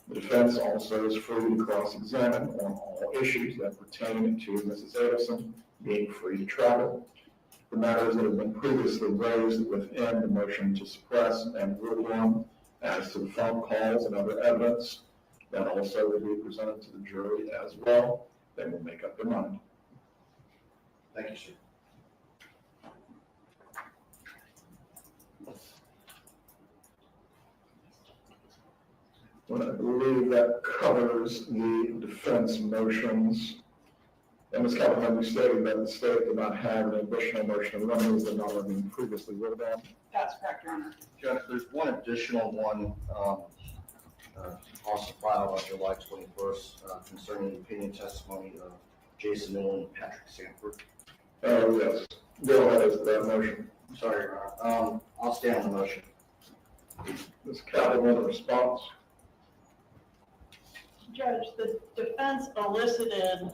The defense also is free to cross-examine on all issues that pertain to Mrs. Adelson being free to travel. The matters that have been previously raised within the motion to suppress and rule on as to the phone calls and other evidence, that also will be presented to the jury as well. They will make up their mind. Thank you, sir. Well, I believe that covers the defense motions. And Ms. Cumberland, you stated that the state did not have an additional motion of limine that not have been previously ruled on. That's correct, Your Honor. Judge, there's one additional one also filed on July 21st concerning the opinion testimony of Jason Newland and Patrick Sanford. Yes. Go ahead as that motion. Sorry, Your Honor. I'll stand on the motion. Ms. Cumberland, response. Judge, the defense elicited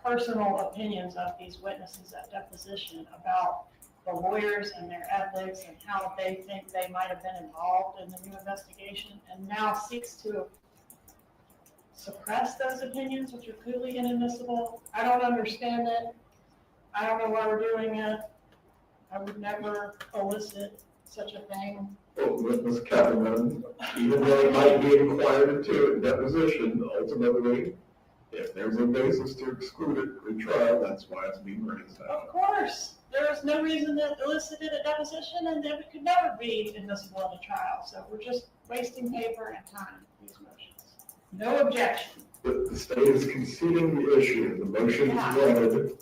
personal opinions of these witnesses at deposition about the lawyers and their ethics and how they think they might have been involved in the new investigation, and now seeks to suppress those opinions, which are clearly inadmissible. I don't understand it. I don't know why we're doing it. I would never elicit such a thing. Well, Ms. Kappelman, even though it might be inquired into in deposition, ultimately, if there's a basis to exclude it pre-trial, that's why it's being raised Of now. course, there is no reason to elicit it at deposition, and it could never be admissible at a trial. So we're just wasting paper and time, these motions. No objection. The state is conceding the issue. The motion is limited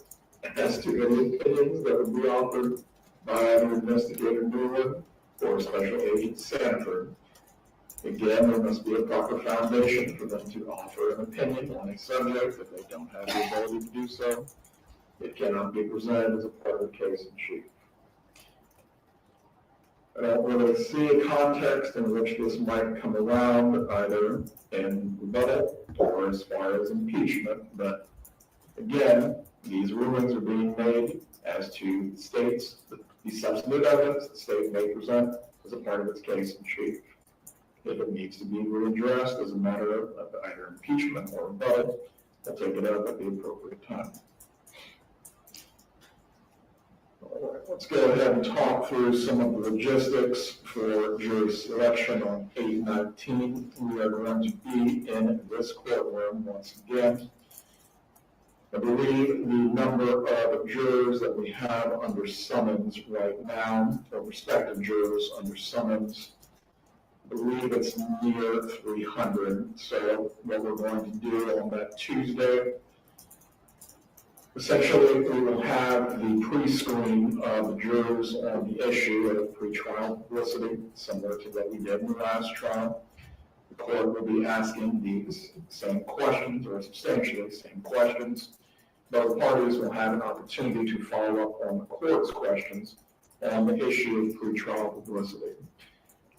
as to any opinions that would be offered by either investigator Newland or special agent Sanford. Again, there must be a proper foundation for them to offer an opinion on a subject. If they don't have the ability to do so, it cannot be presented as a part of the case in chief. I don't really see a context in which this might come around either in rebuttal or as far as impeachment, but again, these rulings are being made as to the state's, the substantive evidence the state may present as a part of its case in chief. If it needs to be readdressed as a matter of either impeachment or rebuttal, we'll take it up at the appropriate time. All right, let's go ahead and talk through some of the logistics for jury selection on 8/19. We are going to be in this courtroom once again. I believe the number of jurors that we have under summons right now, or prospective jurors under summons, I believe it's near 300. So what we're going to do on that Tuesday, essentially we will have the pre-screen of the jurors on the issue of pretrial publicity, similar to what we did in the last trial. The court will be asking these same questions, or substantially the same questions. Both parties will have an opportunity to follow up on the court's questions on the issue of pretrial publicity.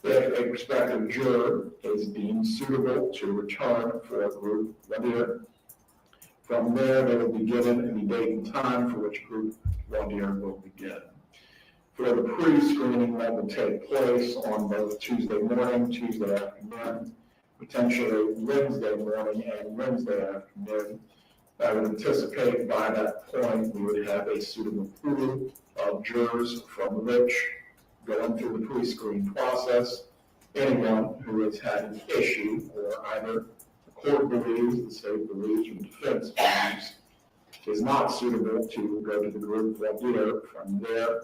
If a prospective juror is deemed suitable to return for a group voir, from there they will be given the date and time for which group voir will begin. For the pre-screening that will take place on both Tuesday morning, Tuesday afternoon, potentially Wednesday morning and Wednesday afternoon, I would anticipate by that point we would have a suitable pool of jurors from which, going through the pre-screen process, anyone who has had an issue or either the court believes, the state believes, or the defense believes is not suitable to go to the group voir dire. From there,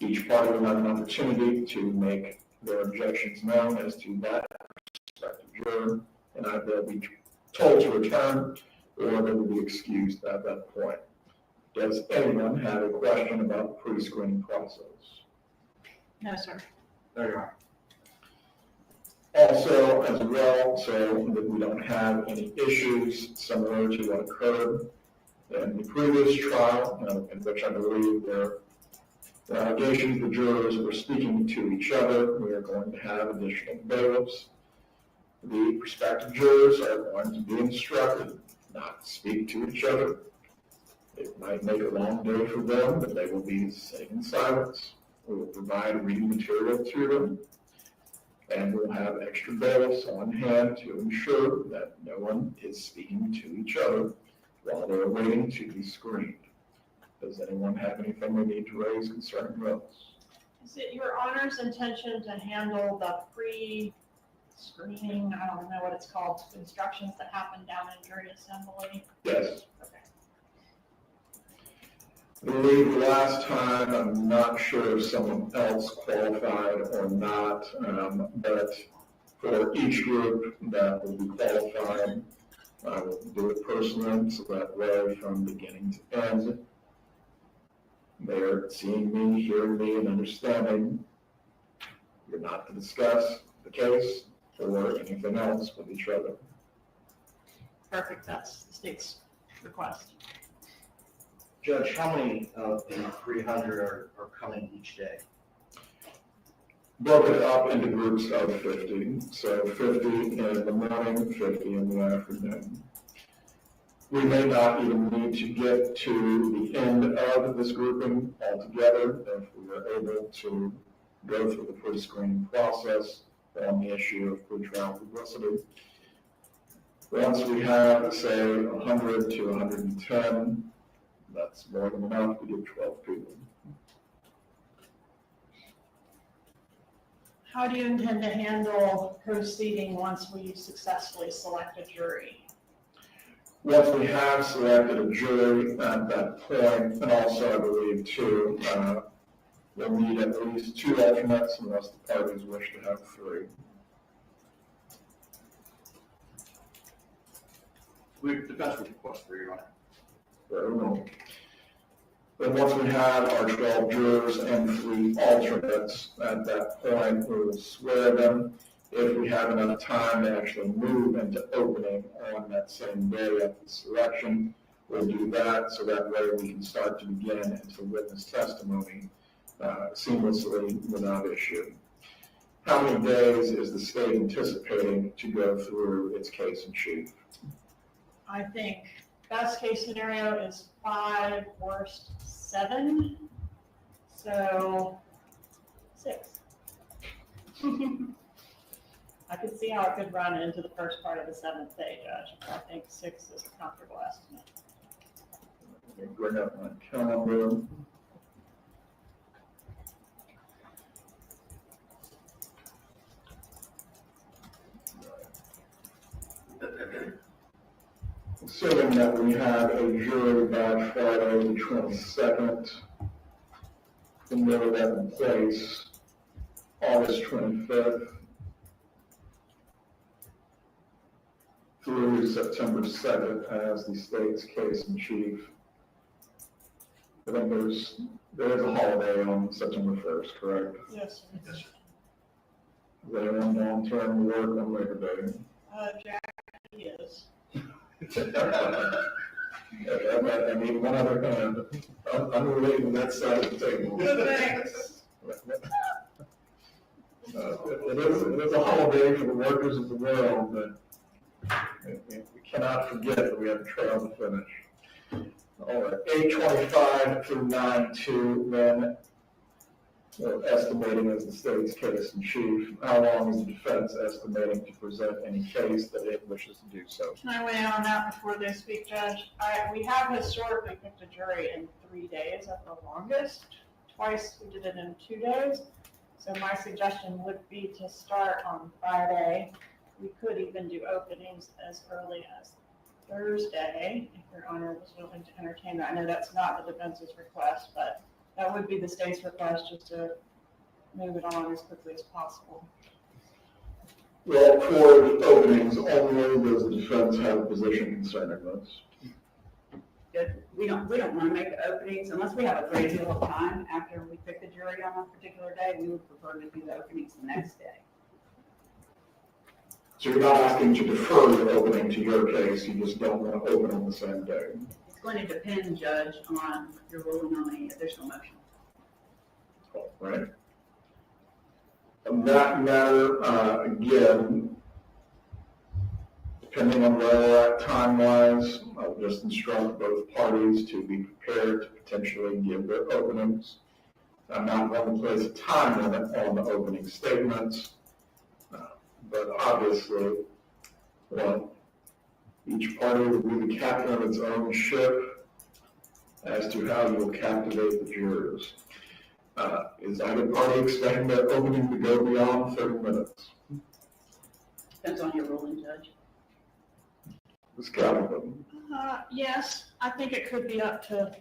each party will have an opportunity to make their objections known as to that prospective juror, and either they'll be told to return or they will be excused at that point. Does anyone have a question about the pre-screening process? No, sir. There you are. Also, as well, so that we don't have any issues similar to what occurred in the previous trial, in which I believe there were allegations the jurors were speaking to each other. We are going to have additional bailiffs. The prospective jurors are going to be instructed not to speak to each other. It might make a long day for them, but they will be sitting in silence. We will provide reading material to them, and we'll have extra bailiffs on hand to ensure that no one is speaking to each other while they're waiting to be screened. Does anyone have anything they need to raise concerning those? Is it your honor's intention to handle the pre-screening, I don't know what it's called, instructions that happen down in jury assembly? Yes. Okay. I believe last time, I'm not sure if someone else qualified or not, but for each group that will be qualified, I will do it personally, so that way from beginning to end, they're seeing me, hearing me, and understanding you're not to discuss the case or anything else with each other. Perfect, that's the state's request. Judge, how many of the 300 are coming each day? Broken up into groups of 50, so 50 in the morning, 50 in the afternoon. We may not even need to get to the end of this grouping altogether if we are able to go through the pre-screening process on the issue of pretrial publicity. Once we have, say, 100 to 110, that's more than enough to give 12 people. How do you intend to handle proceeding once we successfully select a jury? Once we have selected a jury at that point, and also I believe too, we'll need at least 2 alternates unless the parties wish to have 3. Defense would request 3, Your Honor. Very well. Then once we have our 12 jurors and 3 alternates, at that point, we will swear them. If we have enough time to actually move into opening on that same day at the selection, we'll do that, so that way we can start to begin into witness testimony seamlessly without issue. How many days is the state anticipating to go through its case in chief? I think best case scenario is 5, worst 7. So 6. I could see how it could run into the first part of the 7th day, Judge. I think 6 is a comfortable estimate. Let me bring up my calendar. Assuming that we have a jury by Friday the 22nd, and know that in place August 25th through September 2nd as the state's case in chief. I think there is a holiday on September 1st, correct? Yes, sir. Yes, sir. Is anyone long-term work on Labor Day? Jack, he is. I need one other hand, unrelated to that side of the table. Thanks. It is a holiday for the workers of the world, but we cannot forget that we have a trail to finish. All right, 8:25 through 9:02, then estimating as the state's case in chief. How long is the defense estimating to present any case that it wishes to do so? Can I weigh in on that before they speak, Judge? We have historically picked a jury in 3 days at the longest. Twice we did it in 2 days. So my suggestion would be to start on Friday. We could even do openings as early as Thursday, if Your Honor was willing to entertain that. I know that's not the defense's request, but that would be the state's request, just to move it on as quickly as possible. Well, for openings only, does the defense have a position concerning this? Good. We don't want to make the openings unless we have a great deal of time after we pick the jury on a particular day. We would prefer to do the openings the next day. So you're not asking to defer the opening to your case, you just don't want to open on the same day? It's going to depend, Judge, on your ruling on the additional motion. Right? On that matter, again, depending on where we're at time-wise, I'll just instruct both parties to be prepared to potentially give their openings. I'm not going to place a time limit on the opening statements, but obviously, each party will be the captain of its own ship as to how you will captivate the jurors. Is either party expecting their opening to go beyond 30 minutes? Depends on your ruling, Judge. Ms. Calvin? Yes, I think it could be up to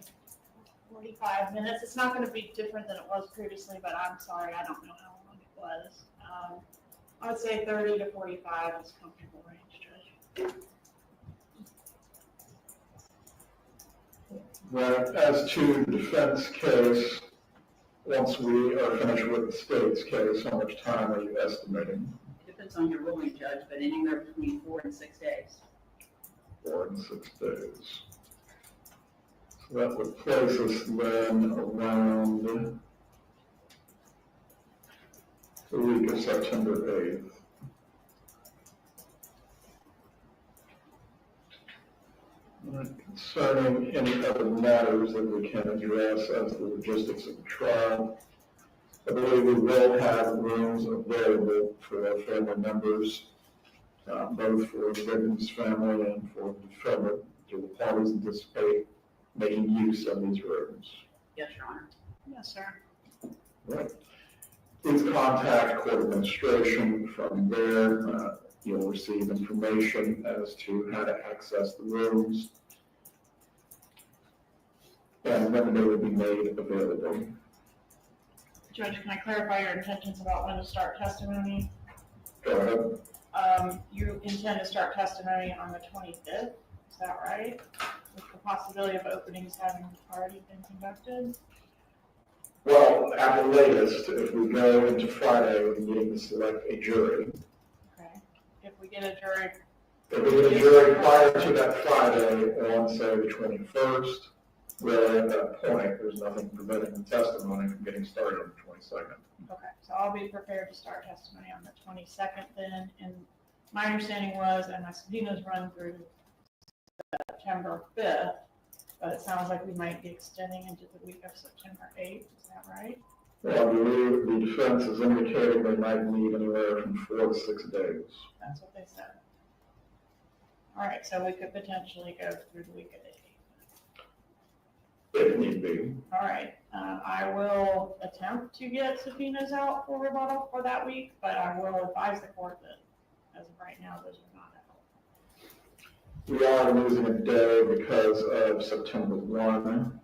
45 minutes. It's not going to be different than it was previously, but I'm sorry, I don't know how long it was. I would say 30 to 45 is comfortable range, Judge. Right, as to the defense case, once we are finished with the state's case, how much time are you estimating? It depends on your ruling, Judge, but anywhere between 4 and 6 days. 4 and 6 days. So that would place us then around the week of September 8th. Concerning any other matters that we can address as the logistics of the trial, I believe we will have rooms available for our family members both for the victim's family and for the defendant. Do the parties anticipate making use of these rooms? Yes, Your Honor. Yes, sir. Right. Please contact court administration. From there, you'll receive information as to how to access the rooms and when they will be made available. Judge, can I clarify your intentions about when to start testimony? Go ahead. You intend to start testimony on the 25th, is that right? With the possibility of openings having already been conducted? Well, at the latest, if we go into Friday, we need to select a jury. Okay. If we get a jury, If we get a jury prior to that Friday on, say, the 21st, really at that point, there's nothing preventing the testimony from getting started on the 22nd. okay, so I'll be prepared to start testimony on the 22nd then. And my understanding was, and my subpoenas run through September 5th, but it sounds like we might be extending into the week of September 8th, is that right? Well, I believe the defense is indicating they might need anywhere from 4 to 6 days. That's what they said. All right, so we could potentially go through the week of the 8th. If need be. All right, I will attempt to get subpoenas out for rebuttal for that week, but I will advise the court that as of right now, those are not out. We are losing a day because of September 1.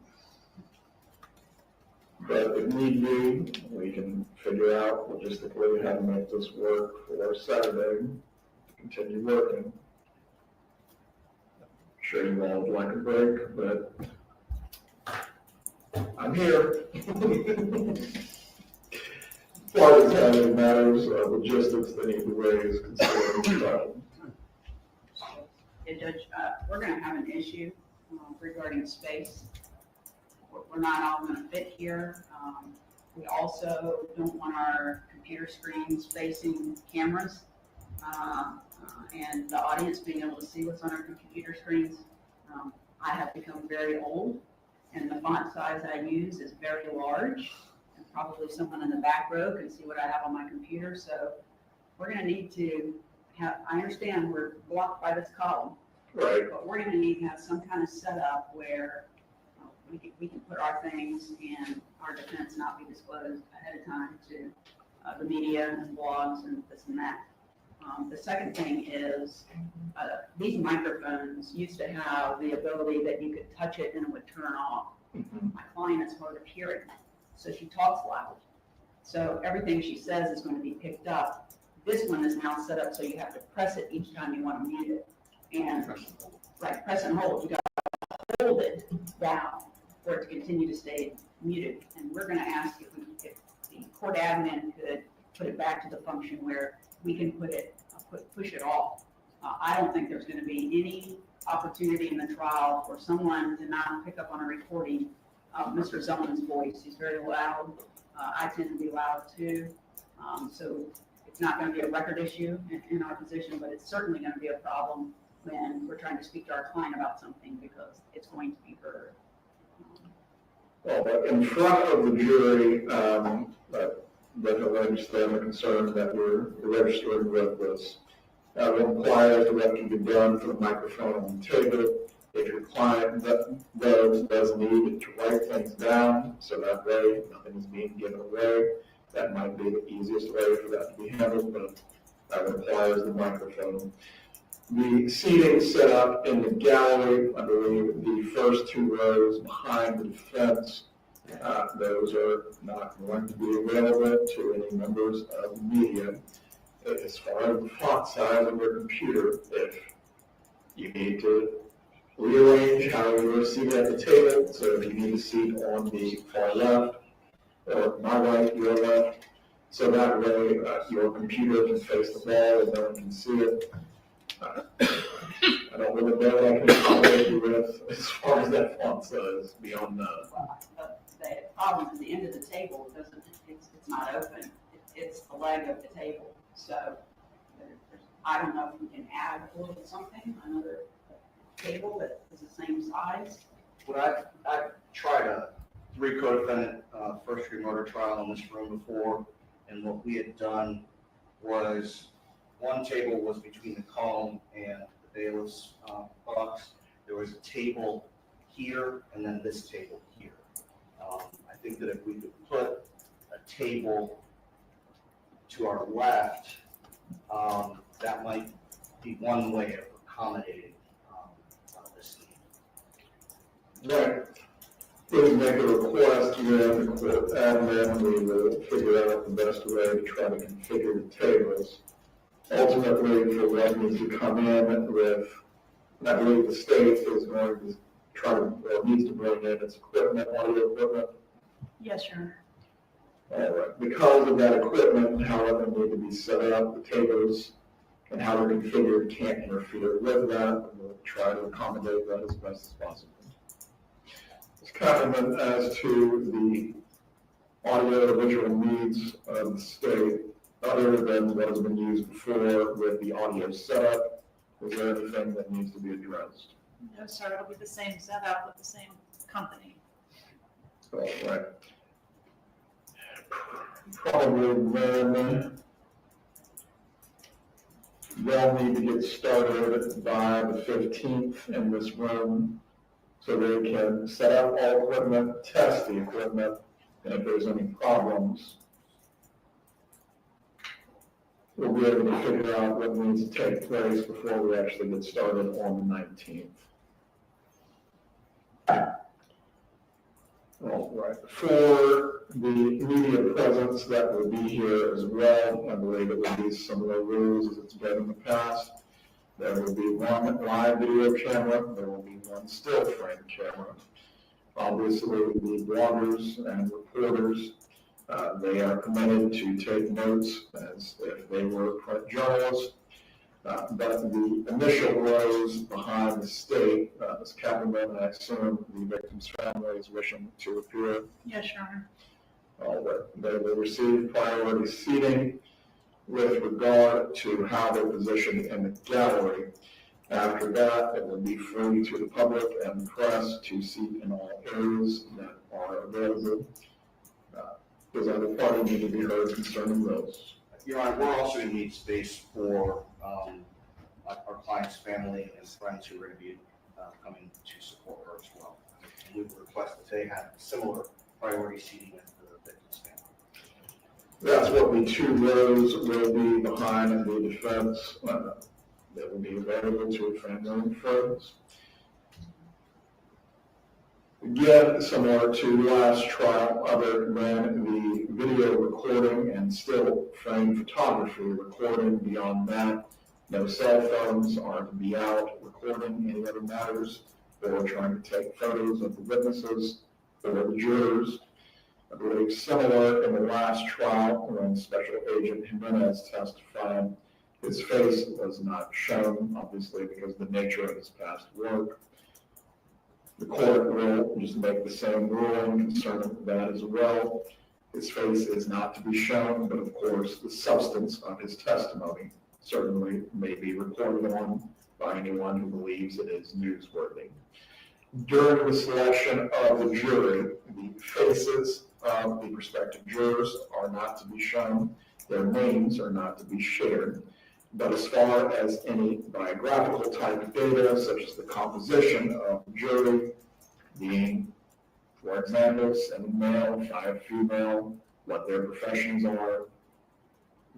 But if need be, we can figure out logistically how to make this work for Saturday to continue working. I'm sure you all would like a break, but I'm here. Parties have matters of logistics they need to raise considering the trial. Hey, Judge, we're gonna have an issue regarding space. We're not all gonna fit here. We also don't want our computer screens facing cameras, and the audience being able to see what's on our computer screens. I have become very old, and the font size I use is very large, and probably someone in the back row can see what I have on my computer, so we're gonna need to have, I understand we're blocked by this column, Right. but we're gonna need to have some kind of setup where we can put our things and our defense not be disclosed ahead of time to the media and blogs and this and that. The second thing is, these microphones used to have the ability that you could touch it and it would turn off. My client is hard of hearing, so she talks loud. So everything she says is going to be picked up. This one is now set up so you have to press it each time you want to mute it. And right, press and hold. You got to hold it down for it to continue to stay muted. And we're going to ask if the court admin could put it back to the function where we can push it off. I don't think there's going to be any opportunity in the trial for someone to not pick up on a recording of Mr. Zellman's voice. He's very loud. I tend to be loud too. So it's not going to be a record issue in our position, but it's certainly going to be a problem when we're trying to speak to our client about something because it's going to be heard. Well, but in front of the jury, definitely understand the concern that we're registering with this. It implies what can be done for the microphone on the table. If your client does need to write things down, so that way nothing is being given away, that might be the easiest way for that to be handled, but that requires the microphone. The seating set up in the gallery, I believe the first 2 rows behind the defense, those are not going to be available to any members of the media. As far as the font size of your computer, if you need to rearrange how you're seated at the table, so if you need a seat on the far left, or my right, your left, so that way your computer can face the wall and no one can see it. I don't really know what I can accommodate you with as far as that font size beyond that. Well, the problem is the end of the table it's not open. It's the leg of the table. So I don't know if we can add a little something, another table that is the same size. Well, I've tried a 3 co-defendant first degree murder trial in this room before, and what we had done was one table was between the column and the bailiff's box. There was a table here and then this table here. I think that if we could put a table to our left, that might be one way of accommodating this need. Right. Please make a request to the court, and then we will figure out the best way to try to configure the tables. Ultimately, for what needs to come in with, I believe the state is going to try to, needs to bring in its equipment, audio equipment. Yes, Your Honor. All right. Because of that equipment and how it will need to be set up, the tables and how they're configured can't interfere with that. We'll try to accommodate that as best as possible. Comment as to the audio visual needs of the state, other than what has been used before with the audio setup. Is there anything that needs to be addressed? No, sir, it'll be the same setup with the same company. All right. Probably then they'll need to get started by the 15th in this room, so they can set up all equipment, test the equipment, and if there's any problems, we'll be able to figure out what needs to take place before we actually get started on the 19th. All right. For the media presence that will be here as well, I believe it will be similar rules as it's been in the past. There will be one live video camera, there will be one still frame camera. Obviously, the bloggers and reporters, they are permitted to take notes as if they were print journalists. But the initial rows behind the state, as Captain, I assume the victim's family is wishing to appear. Yes, Your Honor. All right. They will receive priority seating with regard to how they're positioned in the gallery. After that, it will be free to the public and the press to seat in all areas that are available. Does either party need to be heard concerning those? Your Honor, we're also going to need space for our client's family and friends who are going to be coming to support her as well. We would request that they have similar priority seating as the victim's family. That's what the two rows will be behind the defense that will be available to family and friends. Again, similar to the last trial, other than the video recording and still frame photography recording, beyond that, no cell phones are to be out recording any other matters or trying to take photos of the witnesses or the jurors. I believe similar in the last trial when Special Agent Jimenez testified, his face was not shown, obviously because of the nature of his past work. The court will just make the same ruling concerning that as well. His face is not to be shown, but of course the substance of his testimony certainly may be reported on by anyone who believes it is newsworthy. During the selection of the jury, the faces of the prospective jurors are not to be shown. Their names are not to be shared. But as far as any biographical type data, such as the composition of the jury, being, for example, 7 male, 5 female, what their professions are,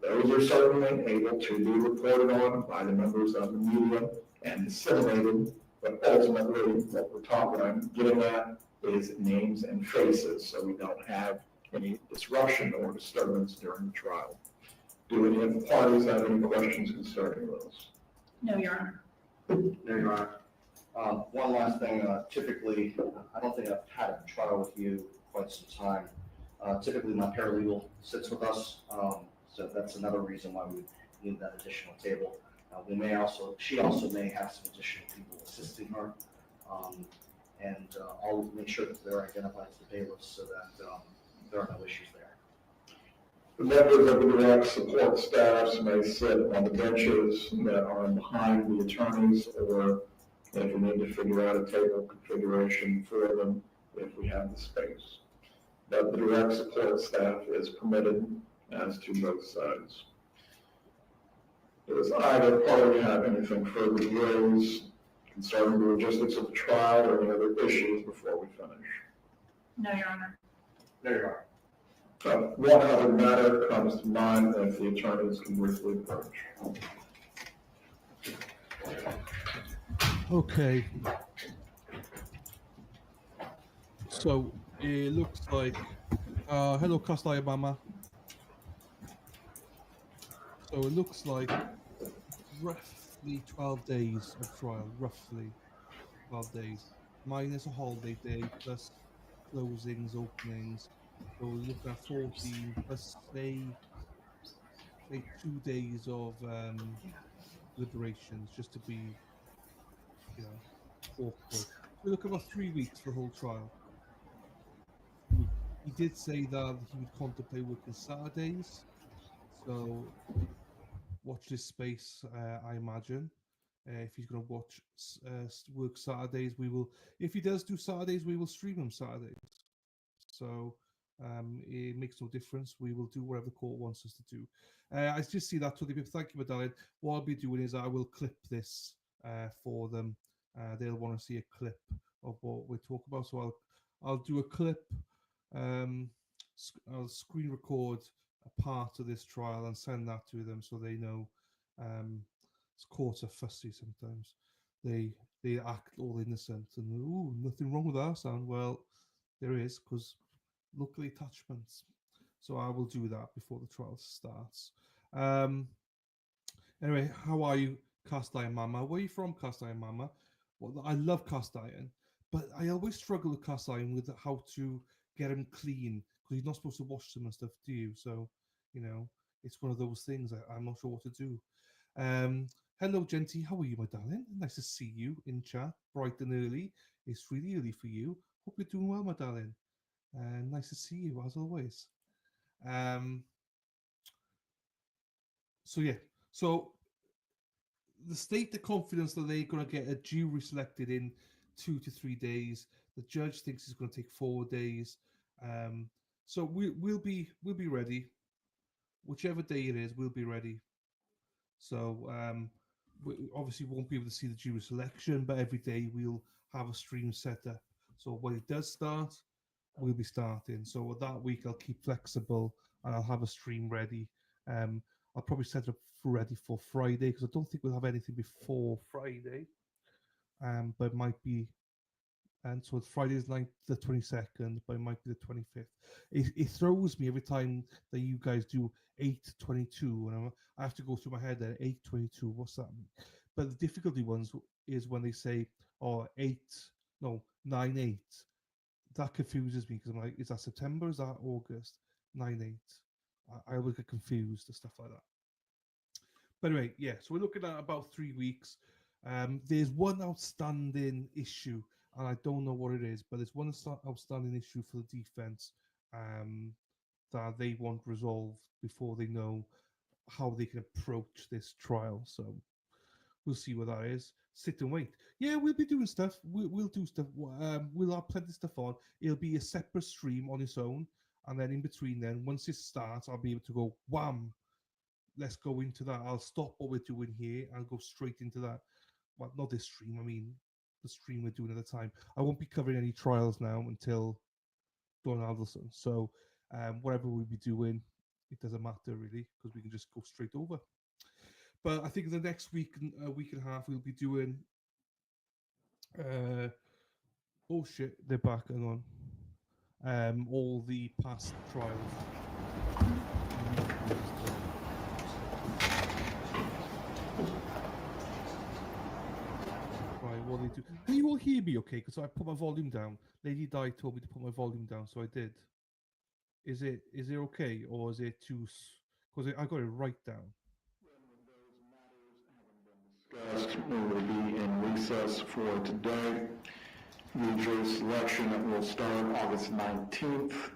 those are certainly able to be reported on by the members of the media and disseminated. But ultimately, what I'm getting at is names and faces, so we don't have any disruption or disturbance during the trial. Do any of the parties have any questions concerning those? No, Your Honor. No, Your Honor. One last thing, typically, I don't think I've had a trial with you in quite some time. Typically, my paralegal sits with us, so that's another reason why we need that additional table. She also may have some additional people assisting her, and I'll make sure that they're identified as the bailiffs so that there are no issues there. The members of the direct support staffs may sit on the benches that are behind the attorneys, or if we need to figure out a table configuration for them, if we have the space. But the direct support staff is permitted as to both sides. Does either party have anything further to raise concerning the logistics of the trial or any other issues before we finish? No, Your Honor. There you are. One other matter comes to mind, if the attorneys can briefly approach. Okay. So it looks like, hello, Kastaya Mama. So it looks like roughly 12 days of trial, roughly 12 days, minus a holiday day, plus closings, openings. So we're looking at 14, plus say 2 days of deliberations, just to be, you know, awkward. We're looking about 3 weeks for the whole trial. He did say that he would contemplate working Saturdays, so watch this space. I imagine if he's going to work Saturdays, we will. If he does do Saturdays, we will stream him Saturdays. So it makes no difference. We will do whatever the court wants us to do. I just see that to the people. Thank you, Madeleine. What I'll be doing is I will clip this for them. They'll want to see a clip of what we're talking about. So I'll do a clip. I'll screen record a part of this trial and send that to them so they know. Courts are fussy sometimes. They act all innocent and ooh, nothing wrong with our sound. Well, there is, because local attachments. So I will do that before the trial starts. Anyway, how are you, Cast Iron Mama? Where are you from, Cast Iron Mama? Well, I love cast iron, but I always struggle with cast iron with how to get them clean, because you're not supposed to wash them and stuff, do you? So, you know, it's one of those things I'm not sure what to do. Hello, Genty. How are you, my darling? Nice to see you in chat, bright and early. It's really early for you. Hope you're doing well, my darling. Nice to see you, as always. So, yeah. So, the state the confidence that they're going to get a jury selected in 2 to 3 days. The judge thinks it's going to take 4 days. So we'll be ready. Whichever day it is, we'll be ready. So we obviously won't be able to see the jury selection, but every day we'll have a stream set up. So when it does start, we'll be starting. So that week I'll keep flexible and I'll have a stream ready. I'll probably set it up ready for Friday, because I don't think we'll have anything before Friday. But it might be, and so it's Friday's night, the 22nd, but it might be the 25th. It throws me every time that you guys do 8:22, and I have to go through my head there. 8:22, what's that mean? But the difficulty ones is when they say, oh, 9/8. That confuses me, because I'm like, is that September? Is that August? 9/8. I always get confused and stuff like that. But anyway, yeah, so we're looking at about 3 weeks. There's one outstanding issue, and I don't know what it is, but there's one outstanding issue for the defense that they want resolved before they know how they can approach this trial. So we'll see what that is. Sit and wait. Yeah, we'll be doing stuff. We'll do stuff. We'll have plenty of stuff on. It'll be a separate stream on its own, and then in between, then once it starts, I'll be able to go wham. Let's go into that. I'll stop what we're doing here and go straight into that. Well, not this stream. I mean, the stream we're doing at the time. I won't be covering any trials now until Donna Adelson. So whatever we'll be doing, it doesn't matter really, because we can just go straight over. But I think the next week and a half, we'll be doing. Oh shit! They're back. Hang on. All the past trials. Right, what do they do? Can you all hear me okay? Because I put my volume down. Lady Di told me to put my volume down, so I did. Is it okay, or is it too? Because I got it right down. Discussed, we will be in recess for today. The jury selection will start August 19th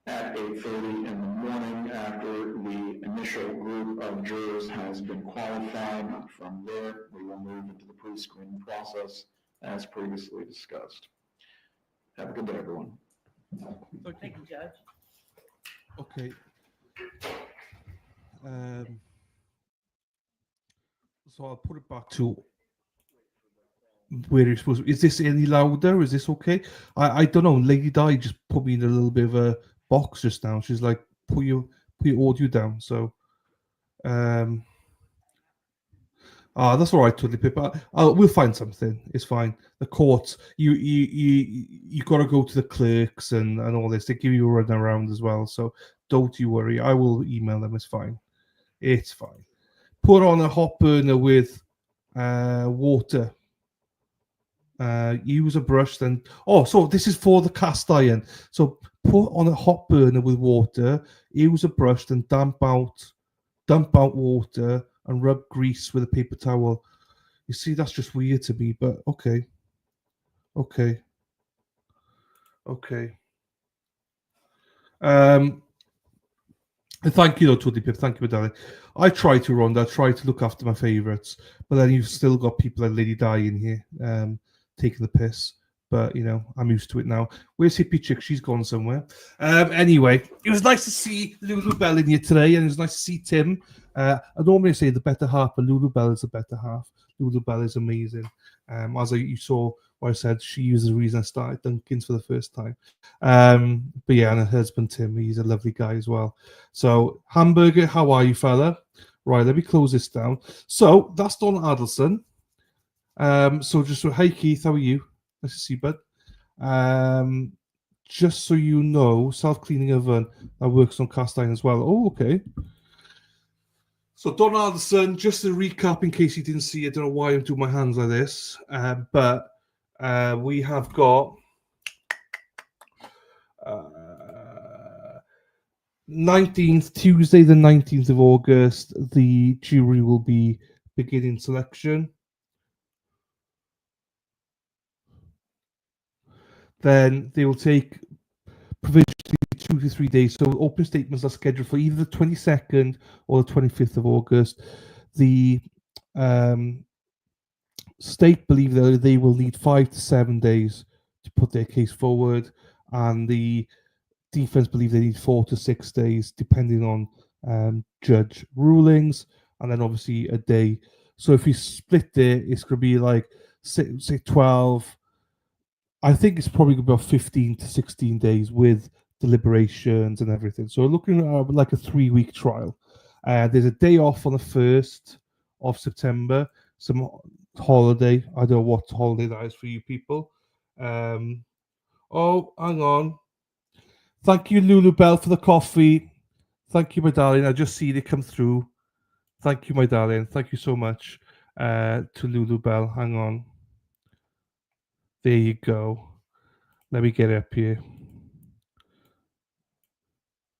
at 8:30 in the morning after the initial group of jurors has been qualified. From there, we will move into the pre-screening process as previously discussed. Have a good day, everyone. Thank you, Judge. Okay. So I'll put it back to where it's supposed to. Is this any louder? Is this okay? I don't know. Lady Di just put me in a little bit of a box just now. She's like, put your audio down. So that's all right, Twiddly Pip. We'll find something. It's fine. The courts, you got to go to the clerks and all this. They give you a run around as well. So don't you worry. I will email them. It's fine. It's fine. Put on a hot burner with water. Use a brush. Then so this is for the cast iron. So put on a hot burner with water. Use a brush. Then dump out water and rub grease with a paper towel. You see, that's just weird to me, but okay. Thank you, though, Twiddly Pip. Thank you, darling. I try to, Rhonda. I try to look after my favourites, but then you've still got people like Lady Di in here taking the piss. But, I'm used to it now. Where's Hippie Chick? She's gone somewhere. Anyway, it was nice to see Lulu Bell in here today, and it was nice to see Tim. I normally say the better half, but Lulu Bell is the better half. Lulu Bell is amazing. You saw what I said, she was the reason I started Dunkin's for the first time. But yeah, and her husband Tim, he's a lovely guy as well. So, Hamburger, how are you, fella? Right, let me close this down. So, that's Donna Adelson. Hey Keith, how are you? Nice to see you, bud. Just so you know, self-cleaning oven that works on cast iron as well. Oh, okay. So Donna Adelson, just to recap in case you didn't see, I don't know why I'm doing my hands like this, but we have got 19th, Tuesday the 19th of August, the jury will be beginning selection. Then they will take provisionally 2 to 3 days. So open statements are scheduled for either the 22nd or the 25th of August. The state believe that they will need 5 to 7 days to put their case forward, and the defense believe they need 4 to 6 days, depending on judge rulings, and then obviously a day. So if you split it, it's going to be like say 12. I think it's probably about 15 to 16 days with deliberations and everything. So we're looking at like a 3-week trial. There's a day off on the 1st of September, some holiday. I don't know what holiday that is for you people. Hang on. Thank you, Lulu Bell, for the coffee. Thank you, my darling. I just see it come through. Thank you, my darling. Thank you so much to Lulu Bell. Hang on. There you go. Let me get up here.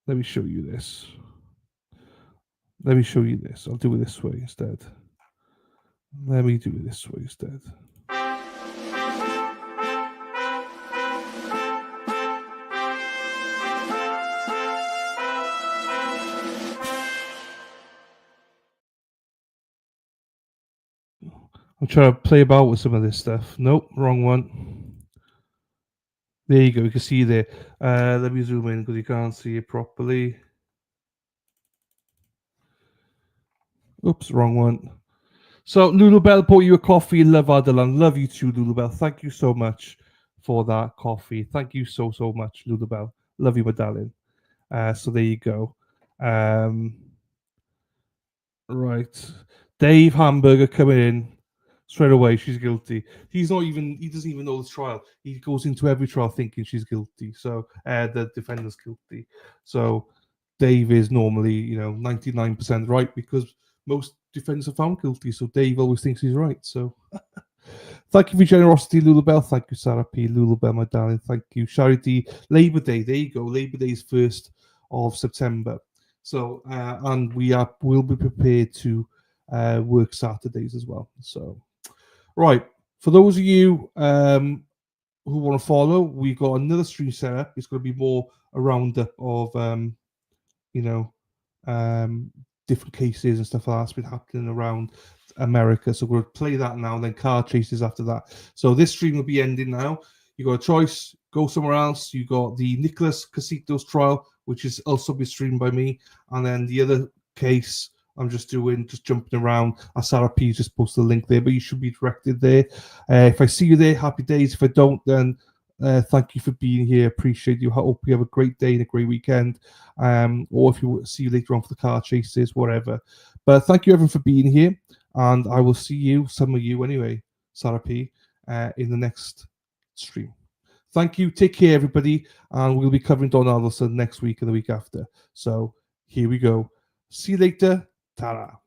Let me show you this. I'll do it this way instead. Let me do it this way instead. I'm trying to play about with some of this stuff. Nope, wrong one. There you go. You can see there. Let me zoom in because you can't see it properly. Oops, wrong one. So Lulu Bell bought you a coffee. Love Adelan. Love you too, Lulu Bell. Thank you so much for that coffee. Thank you so much, Lulu Bell. Love you, my darling. So there you go. Right. Dave Hamburger coming in. Straight away, she's guilty. He doesn't even know the trial. He goes into every trial thinking she's guilty. So the defendant's guilty. So Dave is normally, 99% right because most defendants are found guilty. So Dave always thinks he's right. So thank you for your generosity, Lulu Bell. Thank you, Sarah P. Lulu Bell, my darling. Thank you. Charity, Labor Day. There you go. Labor Day is 1st of September. So, and we'll be prepared to work Saturdays as well. So, right, for those of you who want to follow, we've got another stream set up. It's going to be more a roundup of different cases and stuff like that's been happening around America. So we're going to play that now, and then car chases after that. So this stream will be ending now. You got a choice: go somewhere else. You got the Nicholas Casitos trial, which is also be streamed by me, and then the other case I'm just jumping around. Sarah P just posted the link there, but you should be directed there. If I see you there, happy days. If I don't, then thank you for being here. Appreciate you. Hope you have a great day and a great weekend. Or if you see you later on for the car chases, whatever. But thank you everyone for being here, and I will see you, some of you anyway, Sarah P, in the next stream. Thank you. Take care, everybody, and we'll be covering Donna Adelson next week and the week after. So here we go. See you later. Ta-ra.